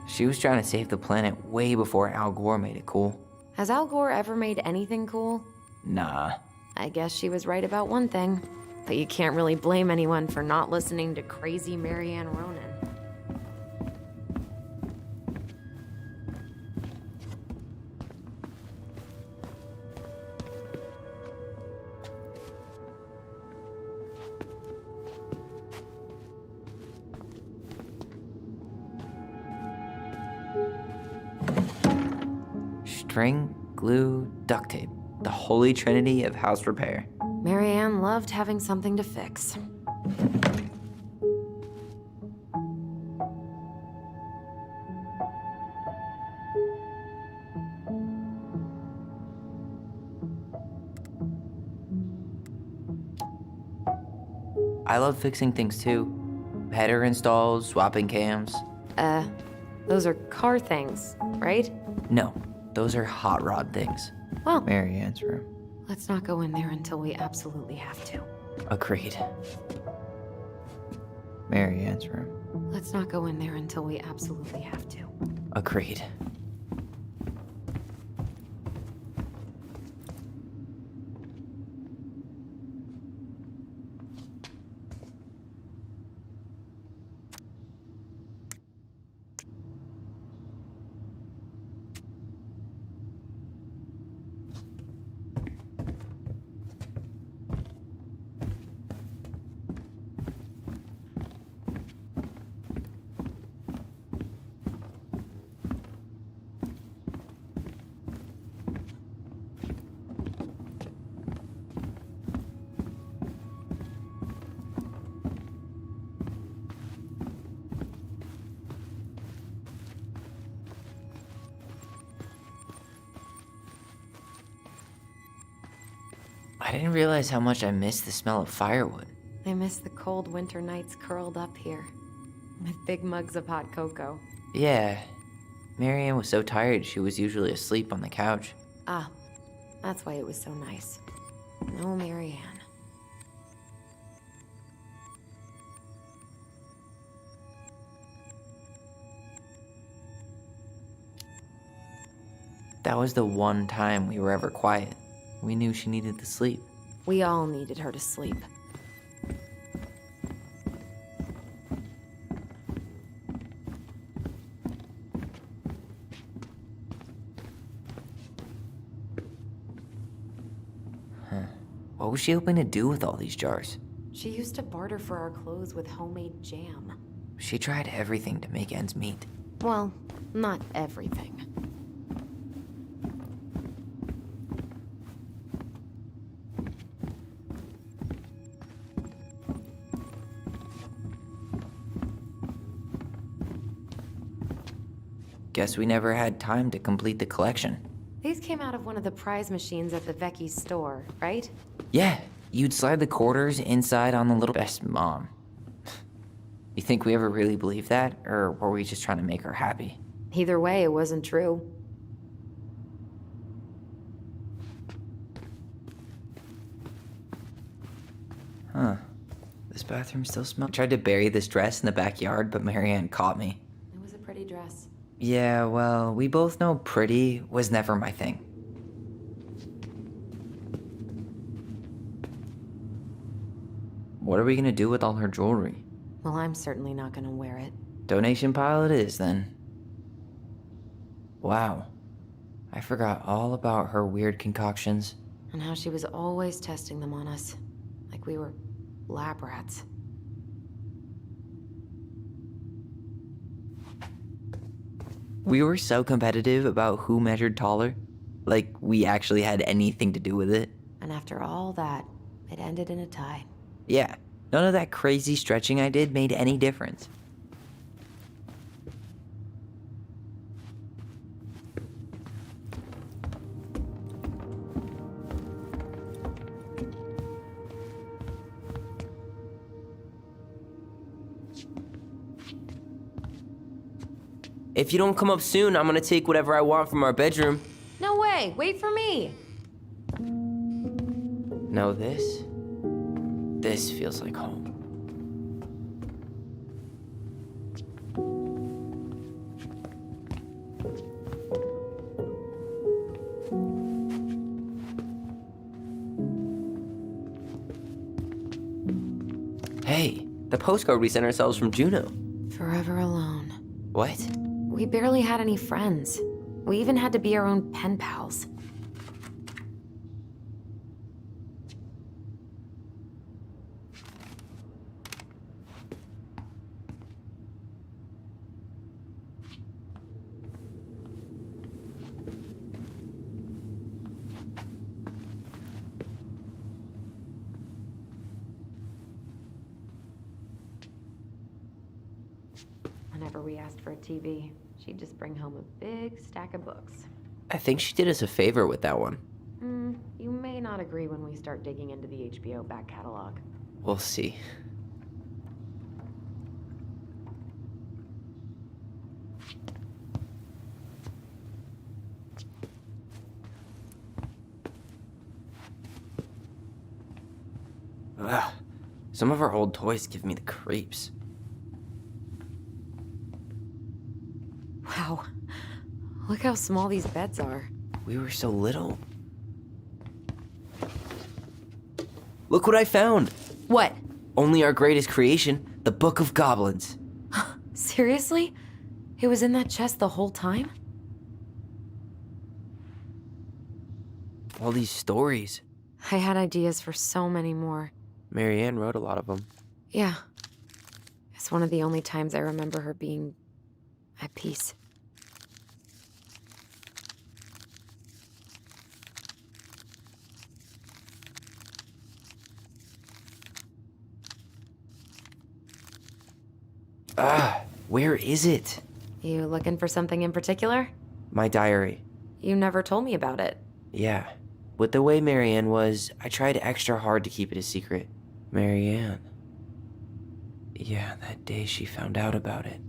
She was trying to save the planet way before Al Gore made it cool. Has Al Gore ever made anything cool? Nah. I guess she was right about one thing. But you can't really blame anyone for not listening to crazy Mary Ann Ronan. String, glue, duct tape. The holy trinity of house repair. Mary Ann loved having something to fix. I love fixing things too. Header installs, swapping cams. Those are car things, right? No, those are hot rod things. Well, Mary Ann's room. let's not go in there until we absolutely have to. Agreed. Mary Ann's room. Let's not go in there until we absolutely have to. Agreed. I didn't realize how much I missed the smell of firewood. I miss the cold winter nights curled up here, with big mugs of hot cocoa. Yeah, Marianne was so tired she was usually asleep on the couch. Ah, that's why it was so nice. No Marianne. That was the one time we were ever quiet. We knew she needed to sleep. We all needed her to sleep. What was she hoping to do with all these jars? She used to barter for our clothes with homemade jam. She tried everything to make ends meet. Well, not everything. Guess we never had time to complete the collection. These came out of one of the prize machines at the Vecchi's store, right? Yeah, you'd slide the quarters inside on the little best mom. You think we ever really believed that, or were we just trying to make her happy? Either way, it wasn't true. Huh. This bathroom still smells. I tried to bury this dress in the backyard, but Marianne caught me. It was a pretty dress. Yeah, well, we both know pretty was never my thing. What are we gonna do with all her jewelry? Well, I'm certainly not gonna wear it. Donation pile it is, then. Wow. I forgot all about her weird concoctions. And how she was always testing them on us. Like we were lab rats. We were so competitive about who measured taller. Like we actually had anything to do with it. And after all that, it ended in a tie. Yeah, none of that crazy stretching I did made any difference. If you don't come up soon, I'm gonna take whatever I want from our bedroom. No way! Wait for me! No, this feels like home. Hey, the postcard we sent ourselves from Juneau. Forever alone. What? We barely had any friends. We even had to be our own pen pals. Whenever we asked for a TV, she'd just bring home a big stack of books. I think she did us a favor with that one. You may not agree when we start digging into the HBO back catalog. We'll see. Ugh. Some of our old toys give me the creeps. Wow. Look how small these beds are. We were so little. Look what I found! What? Only our greatest creation, the Book of Goblins. Seriously? It was in that chest the whole time? All these stories. I had ideas for so many more. Marianne wrote a lot of them. Yeah. It's one of the only times I remember her being at peace. Where is it? You looking for something in particular? My diary. You never told me about it. Yeah. with the way Marianne was, I tried extra hard to keep it a secret. Marianne. Yeah, that day she found out about it.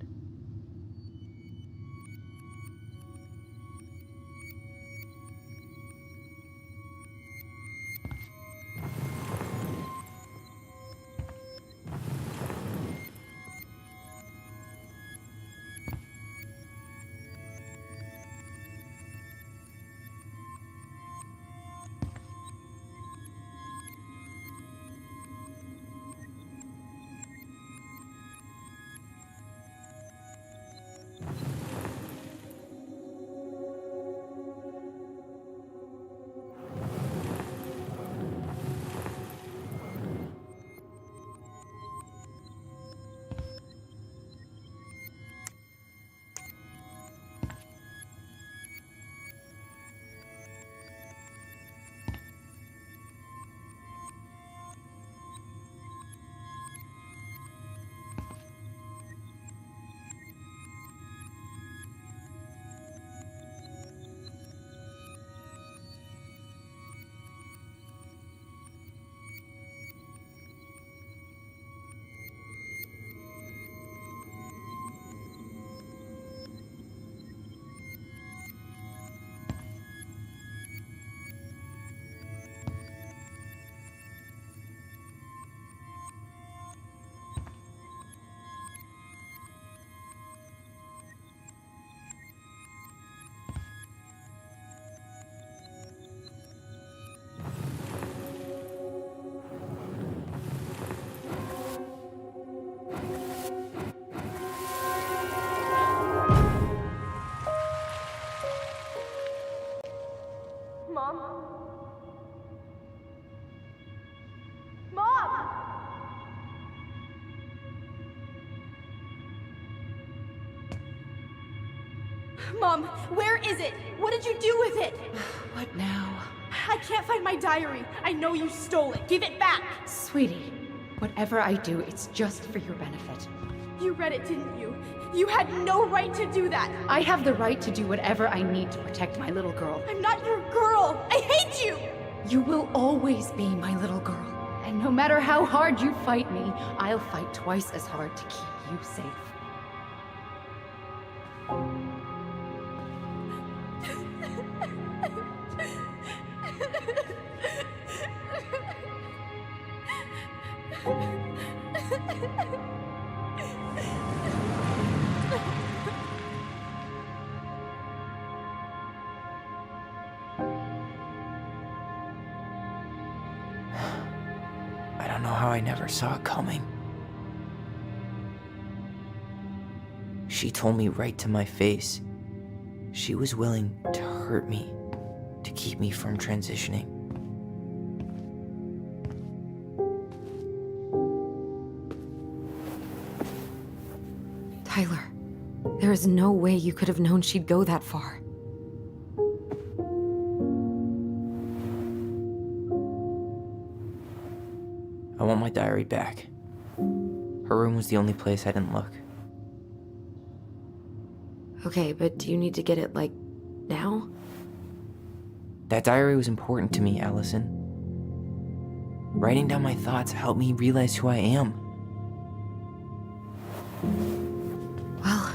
Mom? Mom! Mom, where is it? What did you do with it? What now? I can't find my diary. I know you stole it. Give it back. Sweetie, whatever I do, it's just for your benefit. You read it, didn't you? You had no right to do that. I have the right to do whatever I need to protect my little girl. I'm not your girl. I hate you. You will always be my little girl. And no matter how hard you fight me, I'll fight twice as hard to keep you safe. I don't know how I never saw it coming. She told me right to my face. She was willing to hurt me, to keep me from transitioning. Tyler, there is no way you could have known she'd go that far. I want my diary back. Her room was the only place I didn't look. Okay, but do you need to get it, like, now? That diary was important to me, Allison. Writing down my thoughts helped me realize who I am. Well,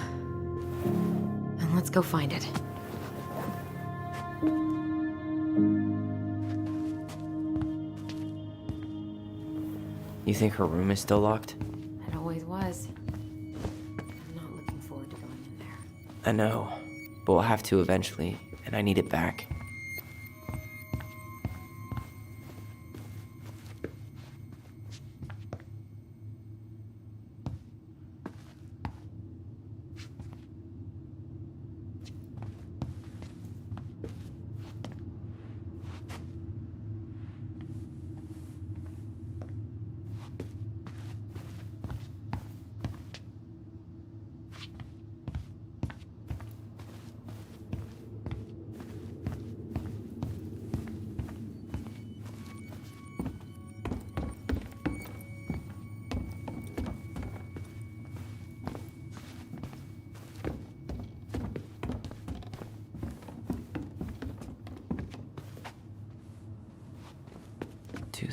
then let's go find it. You think her room is still locked? It always was. I'm not looking forward to going in there. I know, but we'll have to eventually, and I need it back.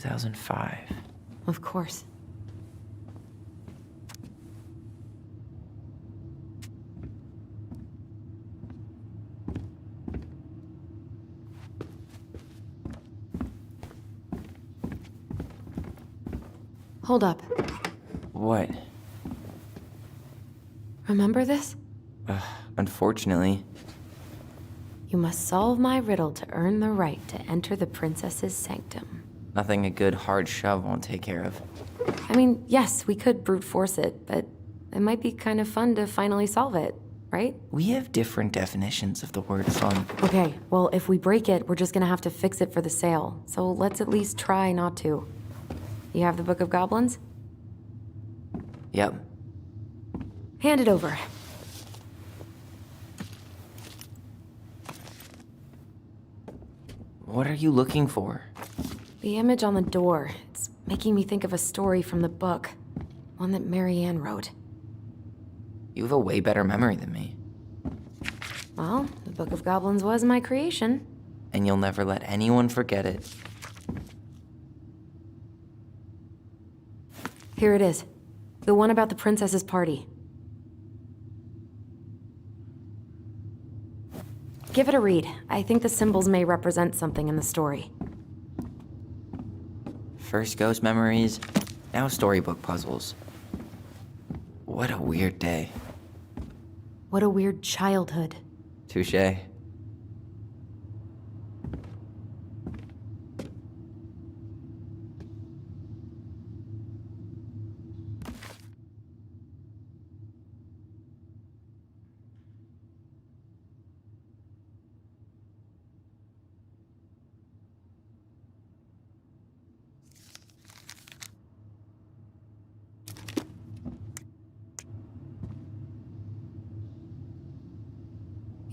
2005. Of course. Hold up. What? Remember this? Unfortunately. You must solve my riddle to earn the right to enter the princess's sanctum. Nothing a good hard shove won't take care of. I mean, yes, we could brute force it, but it might be kind of fun to finally solve it, right? We have different definitions of the word fun. Okay, well, if we break it, we're just gonna have to fix it for the sale. So let's at least try not to. You have the Book of Goblins? Yep. Hand it over. What are you looking for? The image on the door. It's making me think of a story from the book. One that Marianne wrote. You have a way better memory than me. Well, the Book of Goblins was my creation. And you'll never let anyone forget it. Here it is. The one about the princess's party. Give it a read. I think the symbols may represent something in the story. First ghost memories, now storybook puzzles. What a weird day. What a weird childhood. Touché.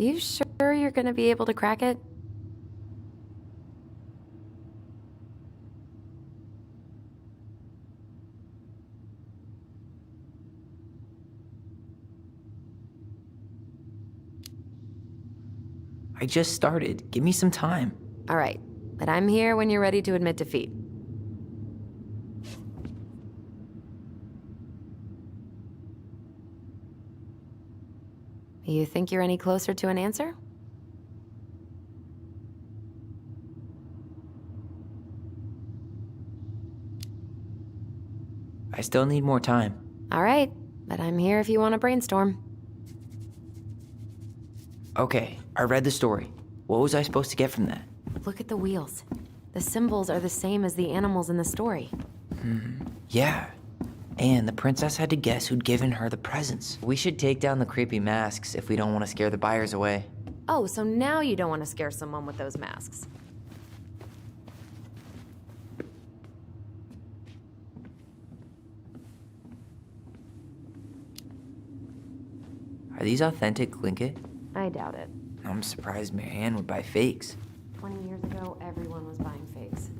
You sure you're gonna be able to crack it? I just started. Give me some time. All right, but I'm here when you're ready to admit defeat. You think you're any closer to an answer? I still need more time. All right, but I'm here if you want to brainstorm. Okay, I read the story. What was I supposed to get from that? Look at the wheels. The symbols are the same as the animals in the story. Yeah. And the princess had to guess who'd given her the presents. We should take down the creepy masks if we don't want to scare the buyers away. Oh, so now you don't want to scare someone with those masks. Are these authentic Tlingit? I doubt it. I'm surprised Marianne would buy fakes. 20 years ago, everyone was buying fakes.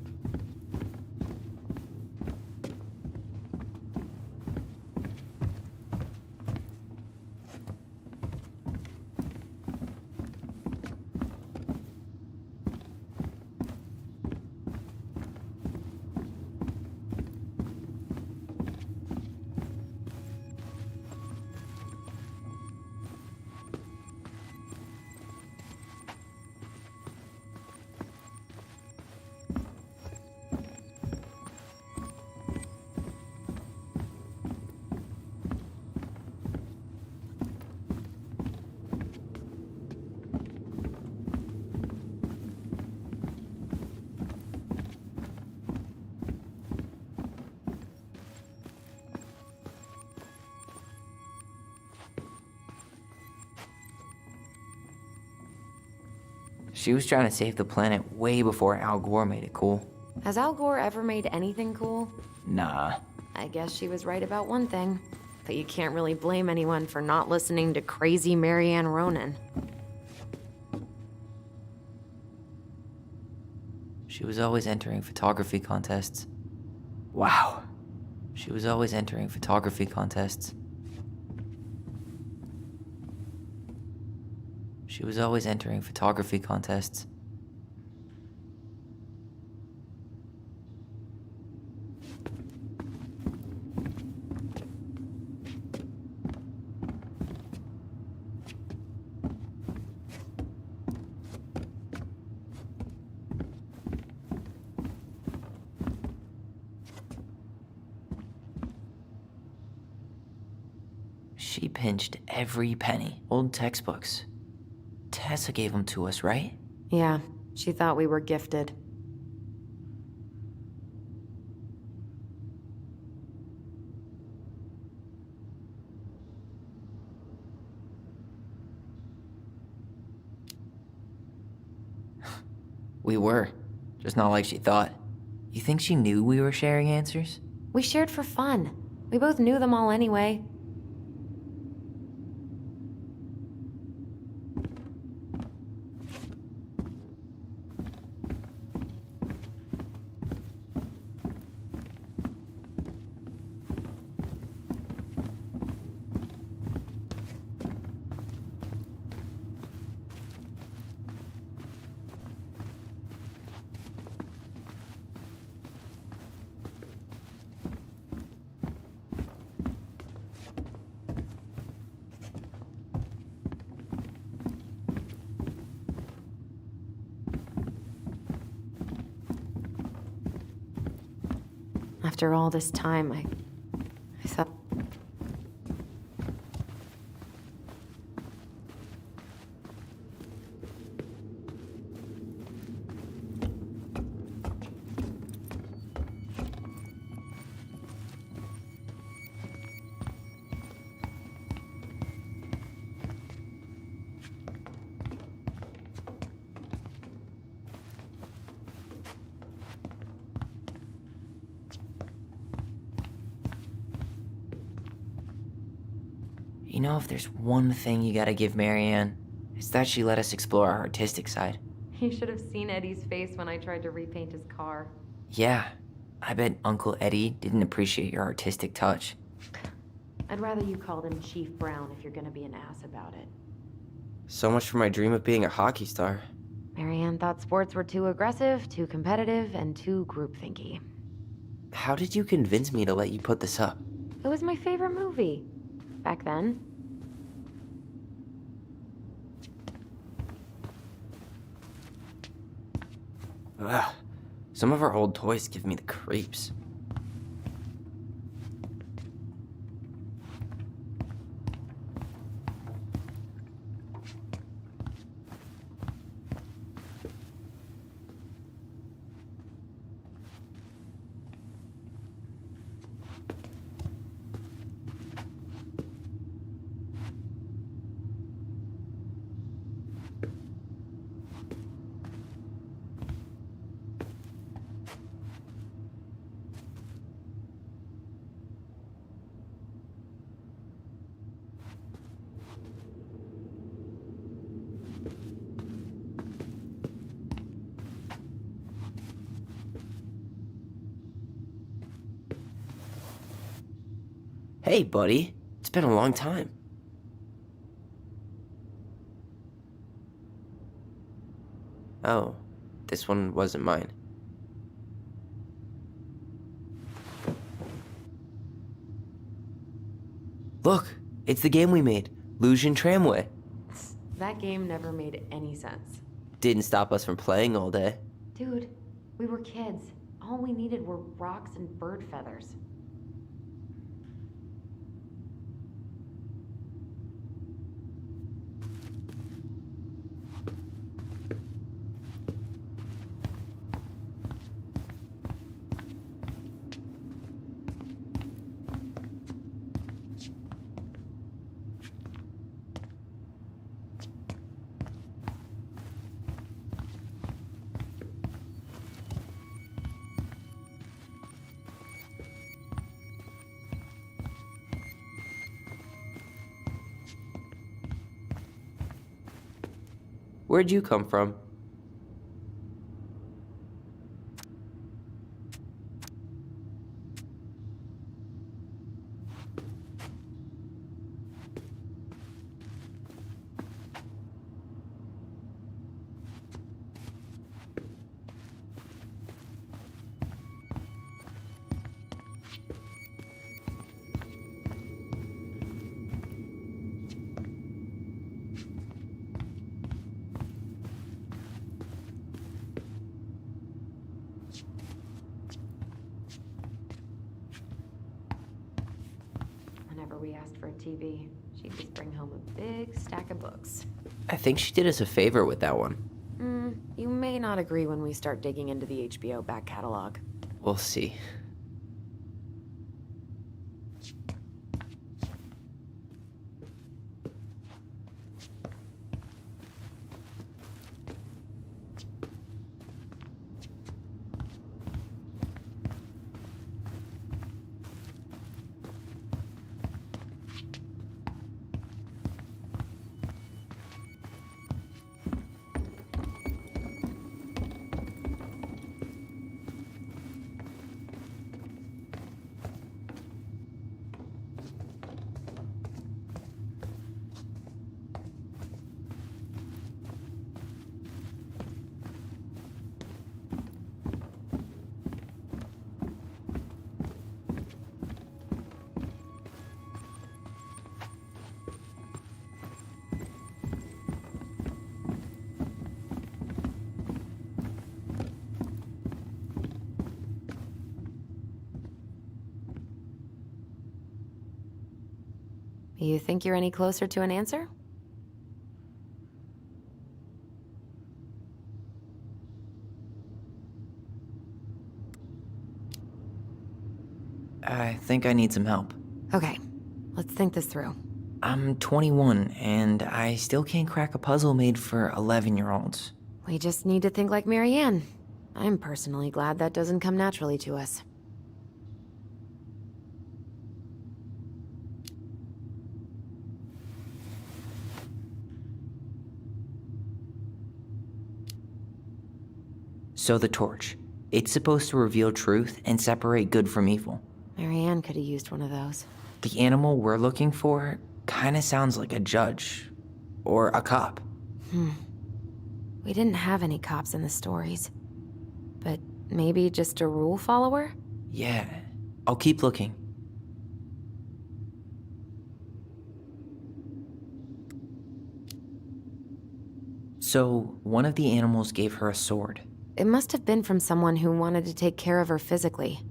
She was trying to save the planet way before Al Gore made it cool. Has Al Gore ever made anything cool? Nah. I guess she was right about one thing. But you can't really blame anyone for not listening to crazy Marianne Ronan. She was always entering photography contests. Wow. She was always entering photography contests. She was always entering photography contests. She pinched every penny. Old textbooks. Tessa gave them to us, right? Yeah, she thought we were gifted. We were. Just not like she thought. You think she knew we were sharing answers? We shared for fun. We both knew them all anyway. After all this time, I thought... You know, if there's one thing you gotta give Marianne, it's that she let us explore our artistic side. You should have seen Eddie's face when I tried to repaint his car. Yeah, I bet Uncle Eddie didn't appreciate your artistic touch. I'd rather you called him Chief Brown if you're gonna be an ass about it. So much for my dream of being a hockey star. Marianne thought sports were too aggressive, too competitive, and too groupthinky. How did you convince me to let you put this up? It was my favorite movie. Back then. Ugh. Some of our old toys give me the creeps. Hey, buddy. It's been a long time. Oh, this one wasn't mine. Look, it's the game we made, Lusion Tramway. That game never made any sense. Didn't stop us from playing all day. Dude, we were kids. All we needed were rocks and bird feathers. Where'd you come from? we asked for a TV, she'd just bring home a big stack of books. I think she did us a favor with that one. You may not agree when we start digging into the HBO back catalog. We'll see. You think you're any closer to an answer? I think I need some help. Okay, let's think this through. I'm 21, and I still can't crack a puzzle made for 11-year-olds. We just need to think like Marianne. I'm personally glad that doesn't come naturally to us. So the torch. It's supposed to reveal truth and separate good from evil. Marianne could have used one of those. The animal we're looking for kinda sounds like a judge. Or a cop. We didn't have any cops in the stories. But maybe just a rule follower? Yeah. I'll keep looking. So, one of the animals gave her a sword. It must have been from someone who wanted to take care of her physically.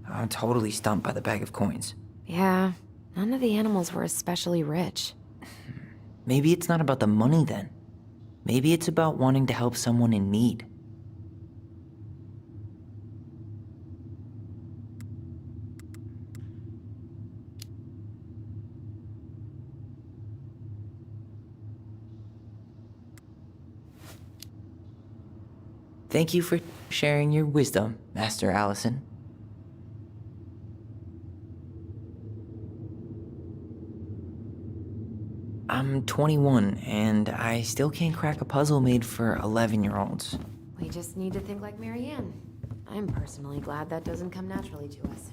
I'm totally stumped by the bag of coins. Yeah, none of the animals were especially rich. Maybe it's not about the money then. Maybe it's about wanting to help someone in need. Thank you for sharing your wisdom, Master Allison. I'm 21, and I still can't crack a puzzle made for 11-year-olds. We just need to think like Marianne. I'm personally glad that doesn't come naturally to us.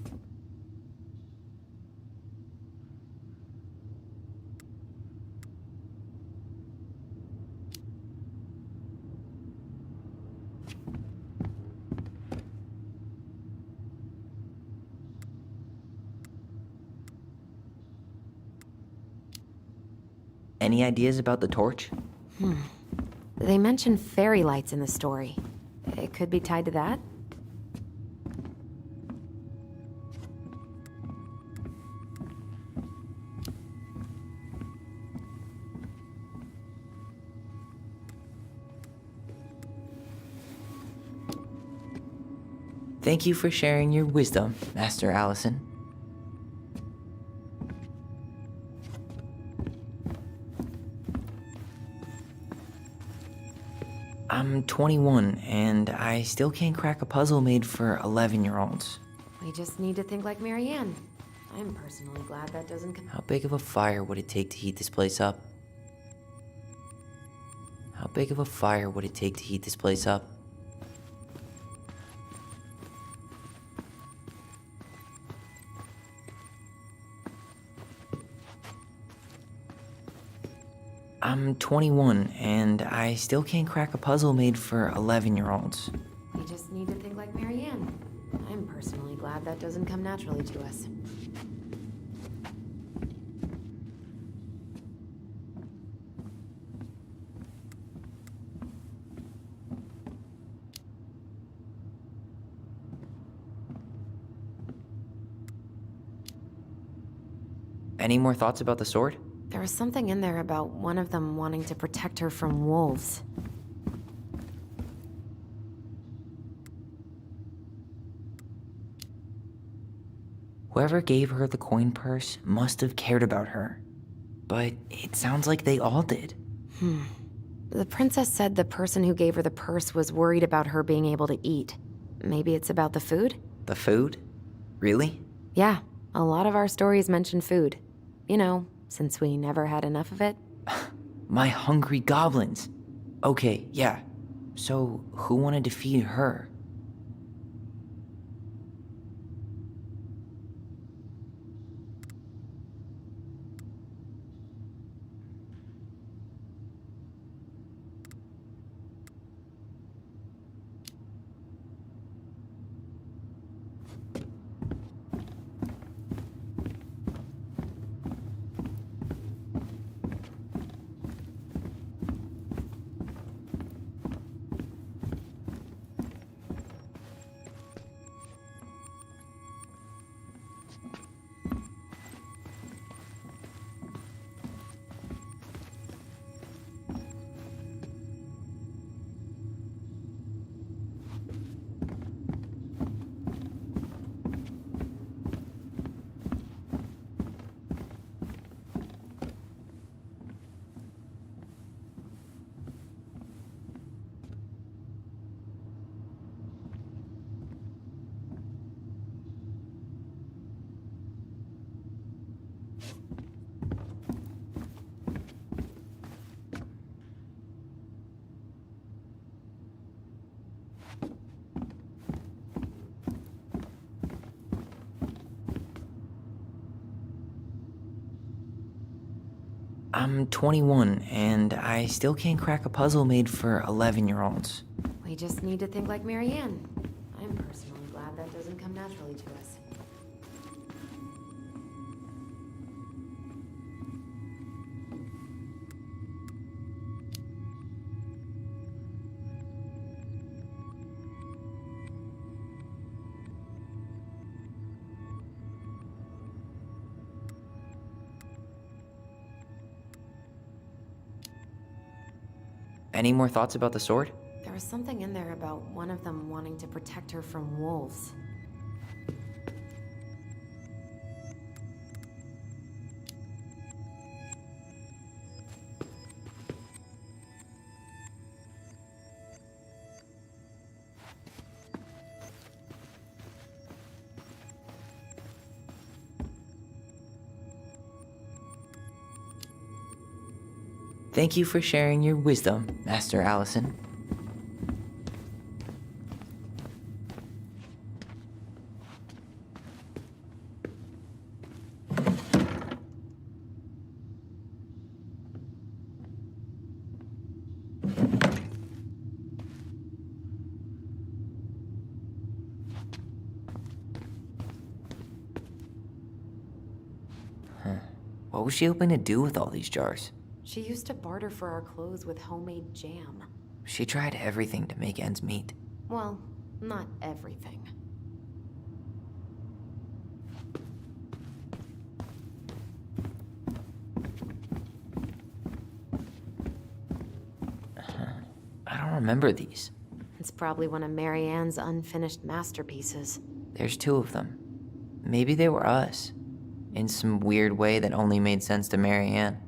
Any ideas about the torch? They mention fairy lights in the story. It could be tied to that? Thank you for sharing your wisdom, Master Allison. I'm 21, and I still can't crack a puzzle made for 11-year-olds. We just need to think like Marianne. I'm personally glad that doesn't come. How big of a fire would it take to heat this place up? How big of a fire would it take to heat this place up? I'm 21, and I still can't crack a puzzle made for 11-year-olds. We just need to think like Marianne. I'm personally glad that doesn't come naturally to us. Any more thoughts about the sword? There was something in there about one of them wanting to protect her from wolves. Whoever gave her the coin purse must have cared about her. But it sounds like they all did. The princess said the person who gave her the purse was worried about her being able to eat. Maybe it's about the food? The food? Really? Yeah, a lot of our stories mention food. You know, since we never had enough of it. My hungry goblins. Okay, yeah. So, who wanted to feed her? I'm 21, and I still can't crack a puzzle made for 11-year-olds. We just need to think like Marianne. I'm personally glad that doesn't come naturally to us. Any more thoughts about the sword? There was something in there about one of them wanting to protect her from wolves. Thank you for sharing your wisdom, Master Allison. What was she hoping to do with all these jars? She used to barter for our clothes with homemade jam. She tried everything to make ends meet. Well, not everything. I don't remember these. It's probably one of Marianne's unfinished masterpieces. There's 2 of them. Maybe they were us. In some weird way that only made sense to Marianne.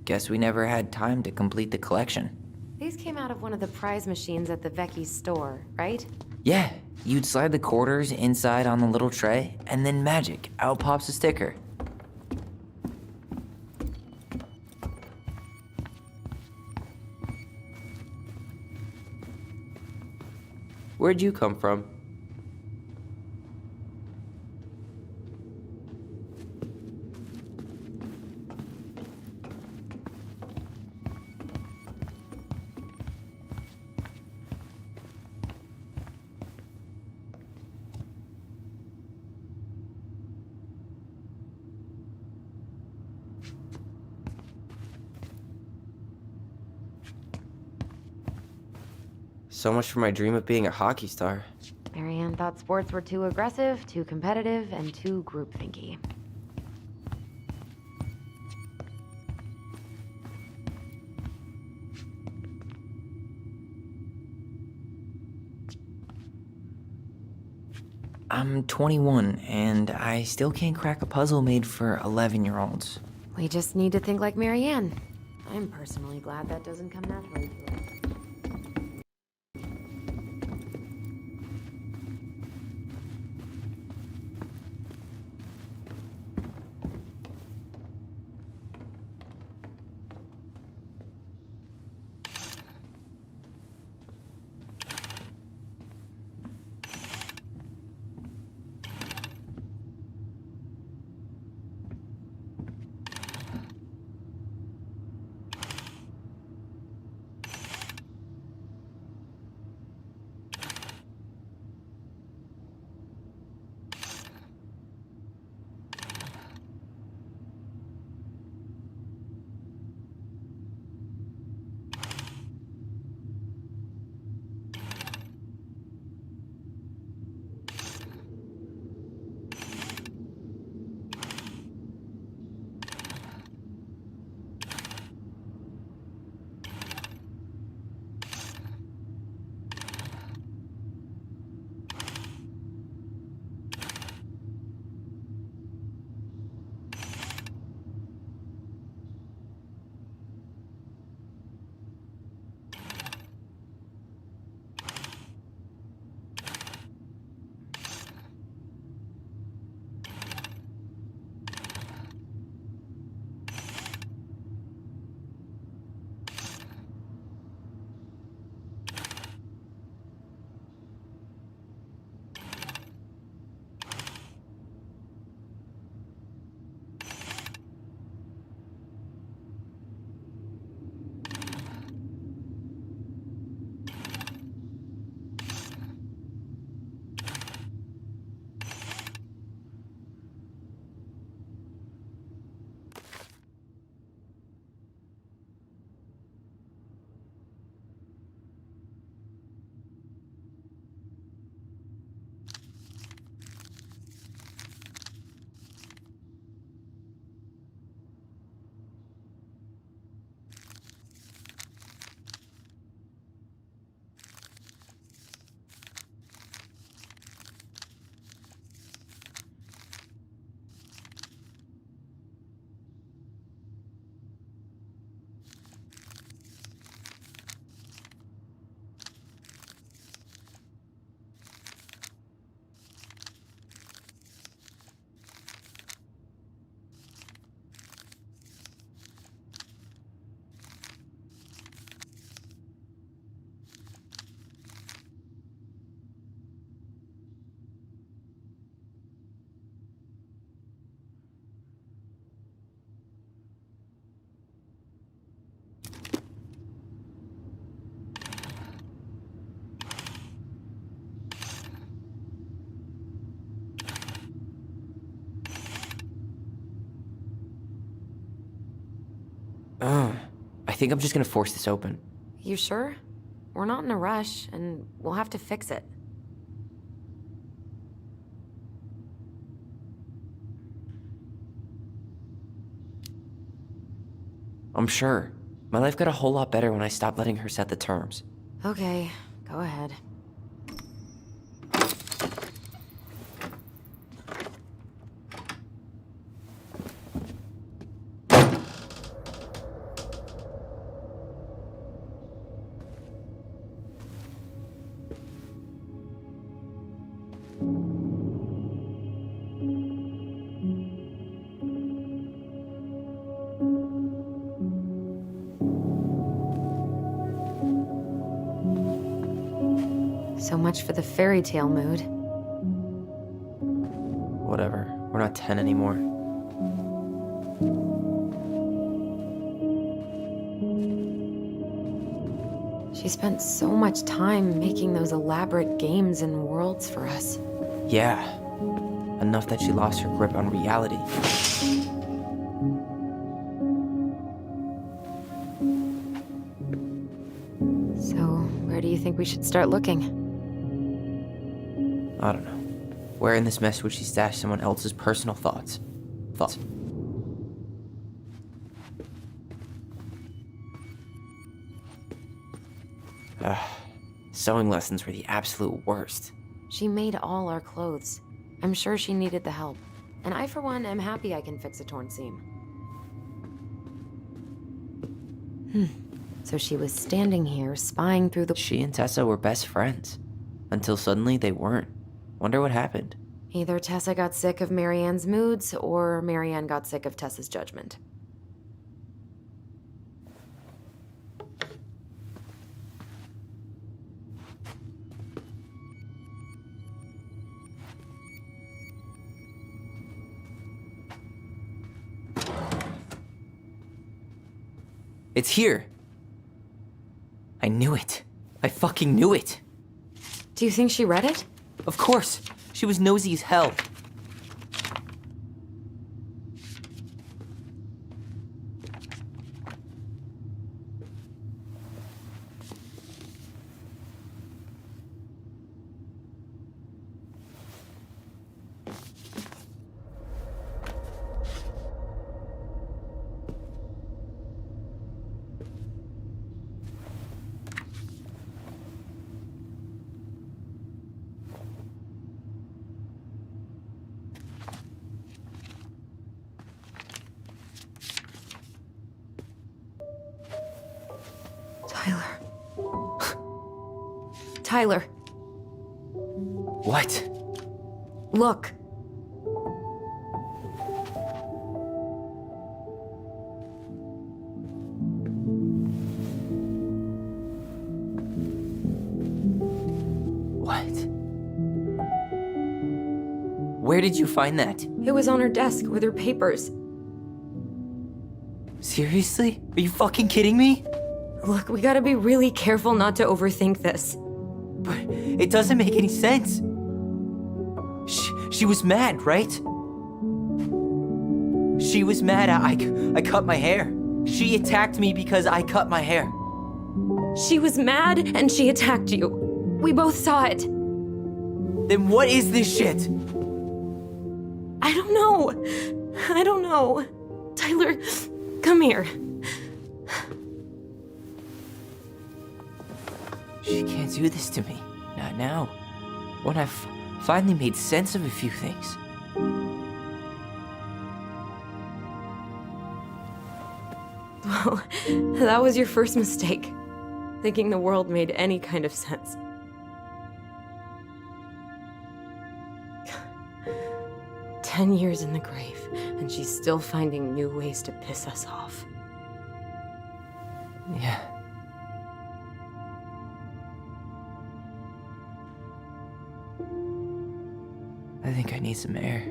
Guess we never had time to complete the collection. These came out of one of the prize machines at the Vecchi's store, right? Yeah, you'd slide the quarters inside on the little tray, and then magic, out pops a sticker. Where'd you come from? So much for my dream of being a hockey star. Marianne thought sports were too aggressive, too competitive, and too groupthinky. I'm 21, and I still can't crack a puzzle made for 11-year-olds. We just need to think like Marianne. I'm personally glad that doesn't come naturally to us. I think I'm just gonna force this open. You sure? We're not in a rush, and we'll have to fix it. I'm sure. My life got a whole lot better when I stopped letting her set the terms. Okay, go ahead. So much for the fairy tale mood. Whatever. We're not 10 anymore. She spent so much time making those elaborate games and worlds for us. Yeah. Enough that she lost her grip on reality. So, where do you think we should start looking? I don't know. Where in this mess would she stash someone else's personal thoughts? Sewing lessons were the absolute worst. She made all our clothes. I'm sure she needed the help. And I, for one, am happy I can fix a torn seam. So she was standing here, spying through the... She and Tessa were best friends. Until suddenly they weren't. Wonder what happened. Either Tessa got sick of Marianne's moods, or Marianne got sick of Tessa's judgment. It's here. I knew it. I fucking knew it. Do you think she read it? Of course. She was nosy as hell. Tyler. What? Look. What? Where did you find that? It was on her desk with her papers. Seriously? Are you fucking kidding me? Look, we gotta be really careful not to overthink this. But it doesn't make any sense. She was mad, right? She was mad I cut my hair. She attacked me because I cut my hair. She was mad and she attacked you. We both saw it. Then what is this shit? I don't know. Tyler, come here. She can't do this to me. Not now. When I've finally made sense of a few things. Well, that was your first mistake. Thinking the world made any kind of sense. "10 years in the grave, and she's still finding new ways to piss us off." Yeah. I think I need some air.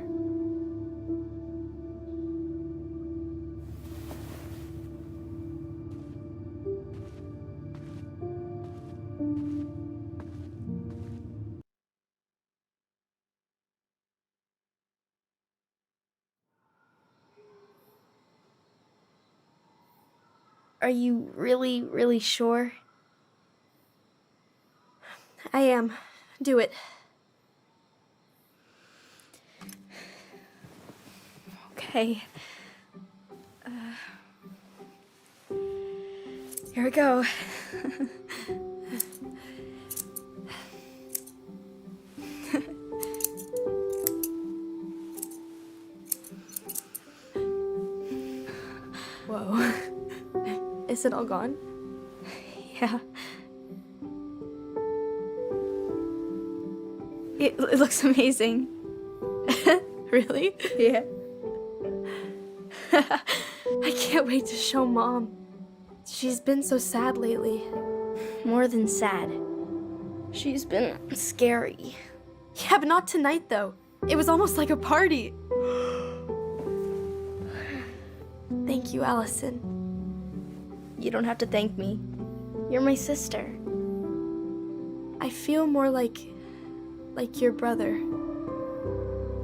Are you really, really sure? I am. Do it. Okay. Here we go. Whoa. Is it all gone? Yeah. It looks amazing. Really? Yeah. I can't wait to show Mom. She's been so sad lately. More than sad. She's been scary. Yeah, but not tonight, though. It was almost like a party. Thank you, Allison. You don't have to thank me. You're my sister. I feel more like your brother.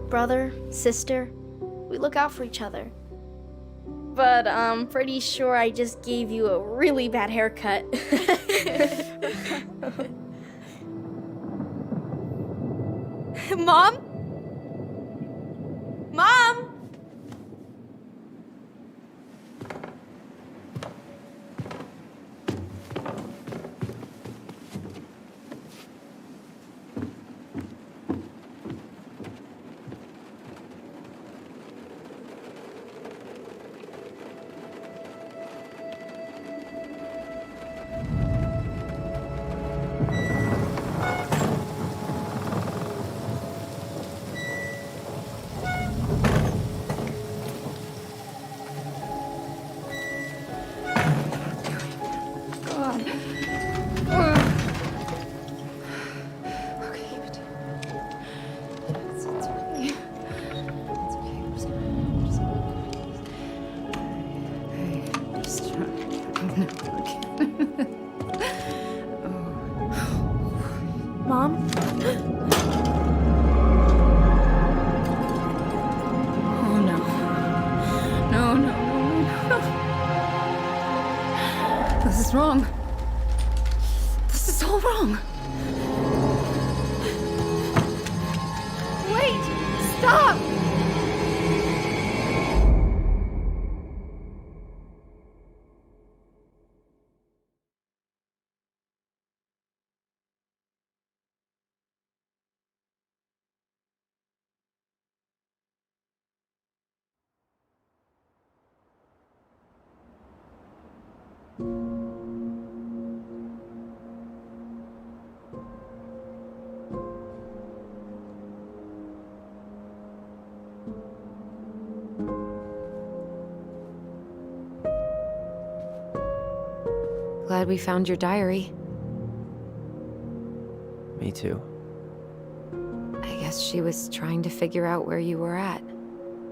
Brother, sister, we look out for each other. But I'm pretty sure I just gave you a really bad haircut. Mom? Mom? Mom? Oh no. No, no, no, no. This is wrong. This is all wrong. Wait! Stop! Glad we found your diary. Me too. I guess she was trying to figure out where you were at.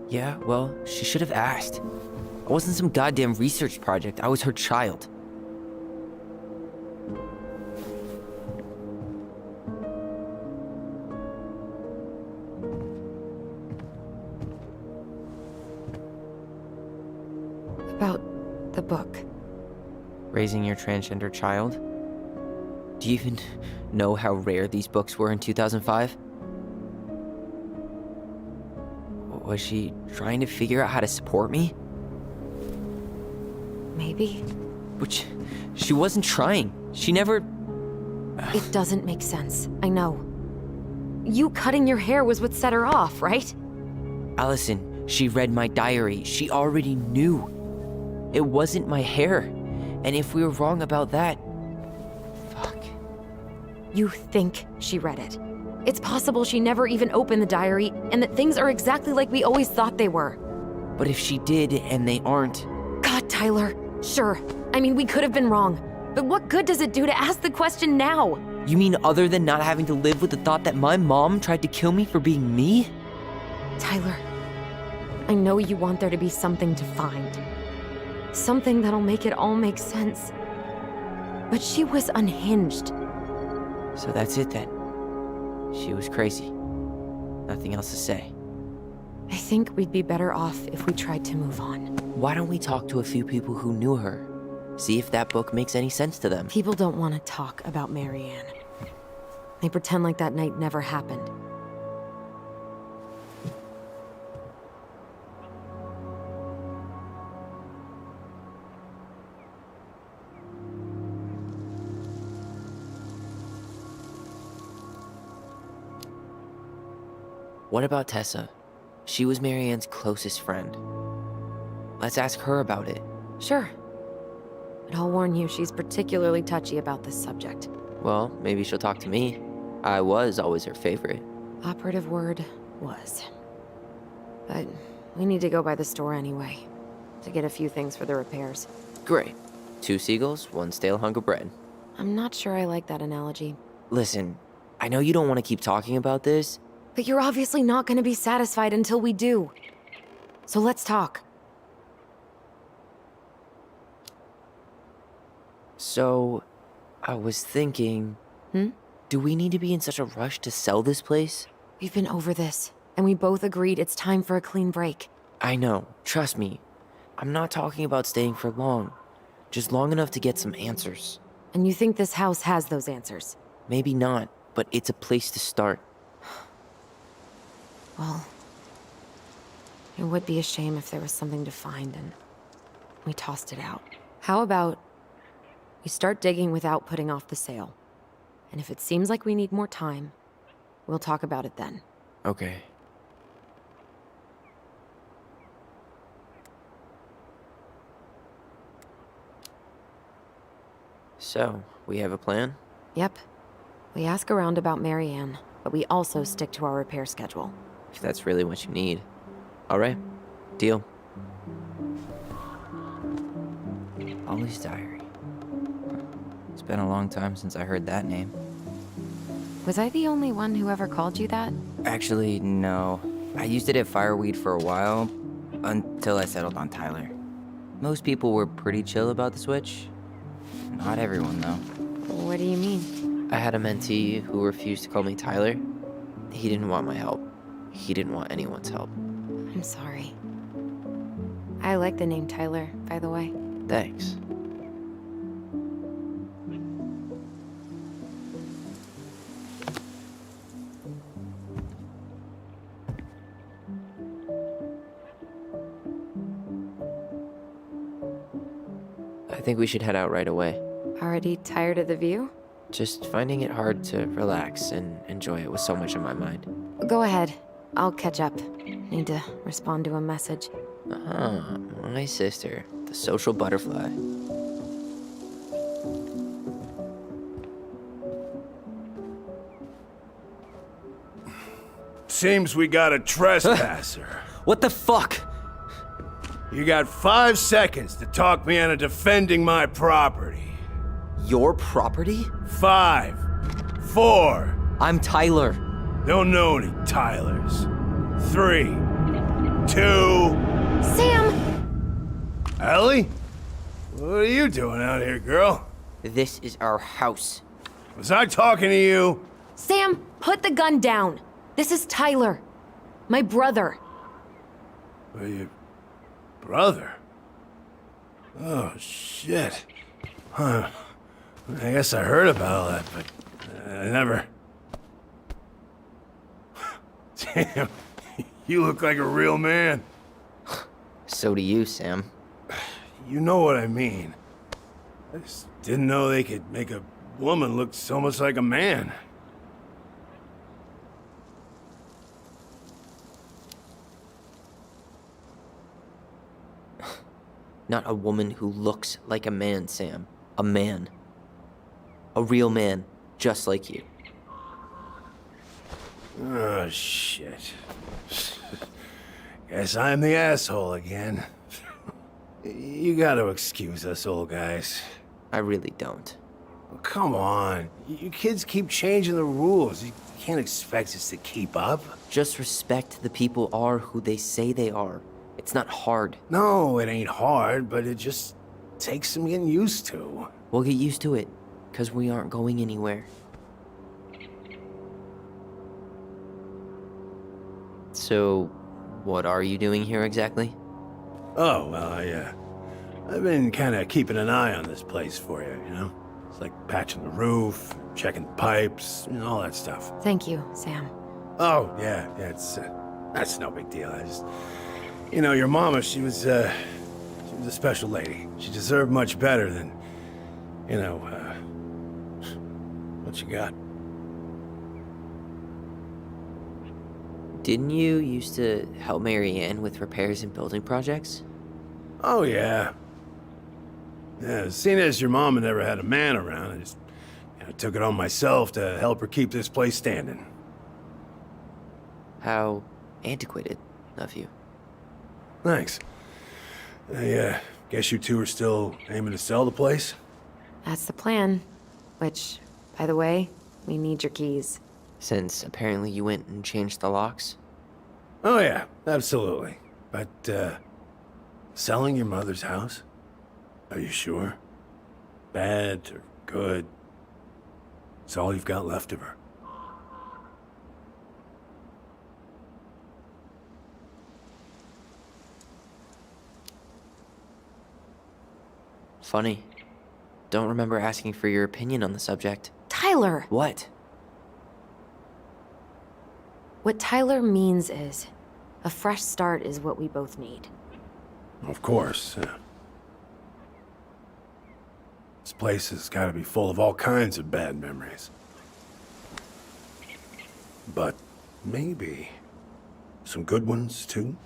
Yeah, well, she should have asked. I wasn't some goddamn research project. I was her child. About the book. Raising your transgender child? Do you even know how rare these books were in 2005? Was she trying to figure out how to support me? Maybe? Which, she wasn't trying. She never... It doesn't make sense. I know. You cutting your hair was what set her off, right? Allison, she read my diary. She already knew. It wasn't my hair. And if we were wrong about that... Fuck. You think she read it. It's possible she never even opened the diary, and that things are exactly like we always thought they were. But if she did, and they aren't... God, Tyler. Sure. I mean, we could have been wrong. But what good does it do to ask the question now? You mean other than not having to live with the thought that my mom tried to kill me for being me? Tyler, I know you want there to be something to find. Something that'll make it all make sense. But she was unhinged. So that's it then. She was crazy. Nothing else to say. I think we'd be better off if we tried to move on. Why don't we talk to a few people who knew her? See if that book makes any sense to them. People don't want to talk about Marianne. They pretend like that night never happened. What about Tessa? She was Marianne's closest friend. Let's ask her about it. Sure. But I'll warn you, she's particularly touchy about this subject. Well, maybe she'll talk to me. I was always her favorite. Operative word was. But we need to go by the store anyway, to get a few things for the repairs. Great. 2 seagulls, 1 stale hunk of bread. I'm not sure I like that analogy. Listen, I know you don't want to keep talking about this. But you're obviously not going to be satisfied until we do. So let's talk. So, I was thinking... Do we need to be in such a rush to sell this place? We've been over this, and we both agreed it's time for a clean break. I know, trust me. I'm not talking about staying for long. Just long enough to get some answers. And you think this house has those answers? Maybe not, but it's a place to start. Well, it would be a shame if there was something to find and we tossed it out. How about we start digging without putting off the sale? And if it seems like we need more time, we'll talk about it then. Okay. So, we have a plan? Yep. We ask around about Marianne, but we also stick to our repair schedule. If that's really what you need. Alright. Deal. Ollie's diary. It's been a long time since I heard that name. Was I the only one who ever called you that? Actually, no. I used it at Fireweed for a while, until I settled on Tyler. Most people were pretty chill about the switch. Not everyone, though. What do you mean? I had a mentee who refused to call me Tyler. He didn't want my help. He didn't want anyone's help. I'm sorry. I like the name Tyler, by the way. Thanks. I think we should head out right away. Already tired of the view? Just finding it hard to relax and enjoy it with so much on my mind. Go ahead. I'll catch up. Need to respond to a message. Ah, my sister, the social butterfly. Seems we got a trespasser. What the fuck? You got 5 seconds to talk me into defending my property. Your property? 5, 4, I'm Tyler. don't know any Tylers. 3, 2, Sam! Ellie? What are you doing out here, girl? This is our house. Was I talking to you? Sam, put the gun down. This is Tyler. My brother. Are you... brother? Oh, shit. Huh. I guess I heard about all that, but I never... Damn, you look like a real man. So do you, Sam. You know what I mean. I just didn't know they could make a woman look so much like a man. Not a woman who looks like a man, Sam. A man. A real man, just like you. Oh, shit. Guess I'm the asshole again. You gotta excuse us old guys. I really don't. Oh, come on. You kids keep changing the rules. You can't expect us to keep up. Just respect the people are who they say they are. It's not hard. No, it ain't hard, but it just takes some getting used to. We'll get used to it, because we aren't going anywhere. So, what are you doing here exactly? Oh, well, I've been kind of keeping an eye on this place for you, you know? It's like patching the roof, checking pipes, you know, all that stuff. Thank you, Sam. Oh, yeah, it's, that's no big deal. I just, you know, your mama, she was a special lady. She deserved much better than, you know, what you got. Didn't you used to help Marianne with repairs and building projects? Oh, yeah. Yeah, seeing as your mama never had a man around, I just took it on myself to help her keep this place standing. How antiquated of you. Thanks. I guess you two are still aiming to sell the place? That's the plan. Which, by the way, we need your keys. Since apparently you went and changed the locks? Oh, yeah, absolutely. But, selling your mother's house? Are you sure? Bad or good? It's all you've got left of her. Funny. don't remember asking for your opinion on the subject. Tyler! What? What Tyler means is, a fresh start is what we both need. Of course. This place has got to be full of all kinds of bad memories. But maybe some good ones, too?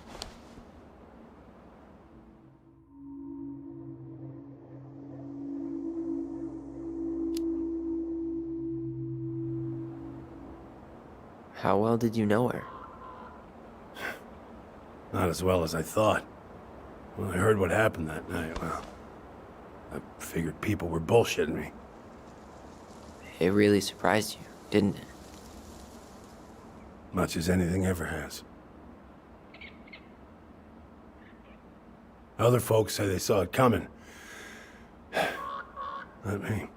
How well did you know her? Not as well as I thought. When I heard what happened that night, well, I figured people were bullshitting me. It really surprised you, didn't it? Much as anything ever has. Other folks say they saw it coming. Not me.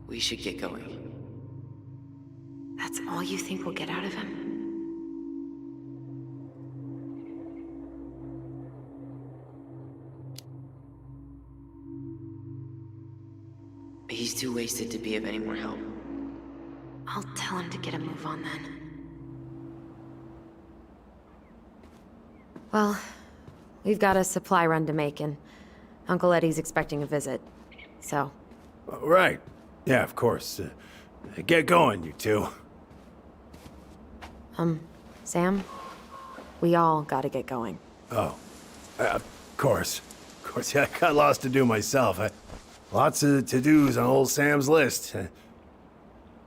We should get going. That's all you think we'll get out of him? He's too wasted to be of any more help. I'll tell him to get a move on then. Well, we've got a supply run to make, and Uncle Eddie's expecting a visit. So, Right. Yeah, of course. Get going, you two. Sam, we all gotta get going. Oh, of course. Of course, yeah, I got lots to do myself. Lots of to-dos on old Sam's list.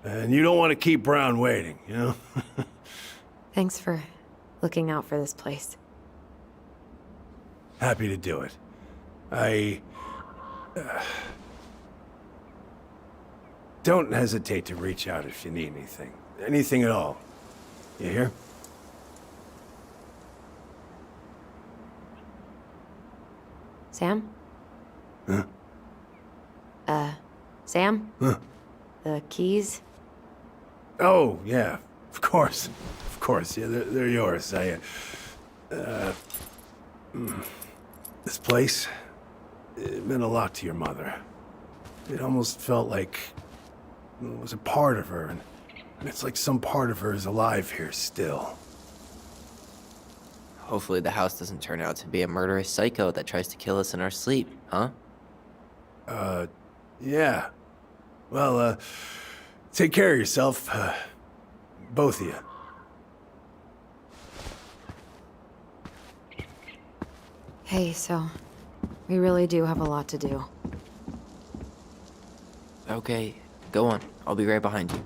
And you don't want to keep Brown waiting, you know? Thanks for looking out for this place. Happy to do it. Don't hesitate to reach out if you need anything. Anything at all. You hear? Sam? Huh? Sam? Huh? The keys? Oh, yeah. Of course. Of course. Yeah, they're yours. This place, it meant a lot to your mother. It almost felt like it was a part of her, and it's like some part of her is alive here still. Hopefully the house doesn't turn out to be a murderous psycho that tries to kill us in our sleep, huh? Yeah. Well, take care of yourself, both of you. Hey, so we really do have a lot to do. Okay, go on. I'll be right behind you.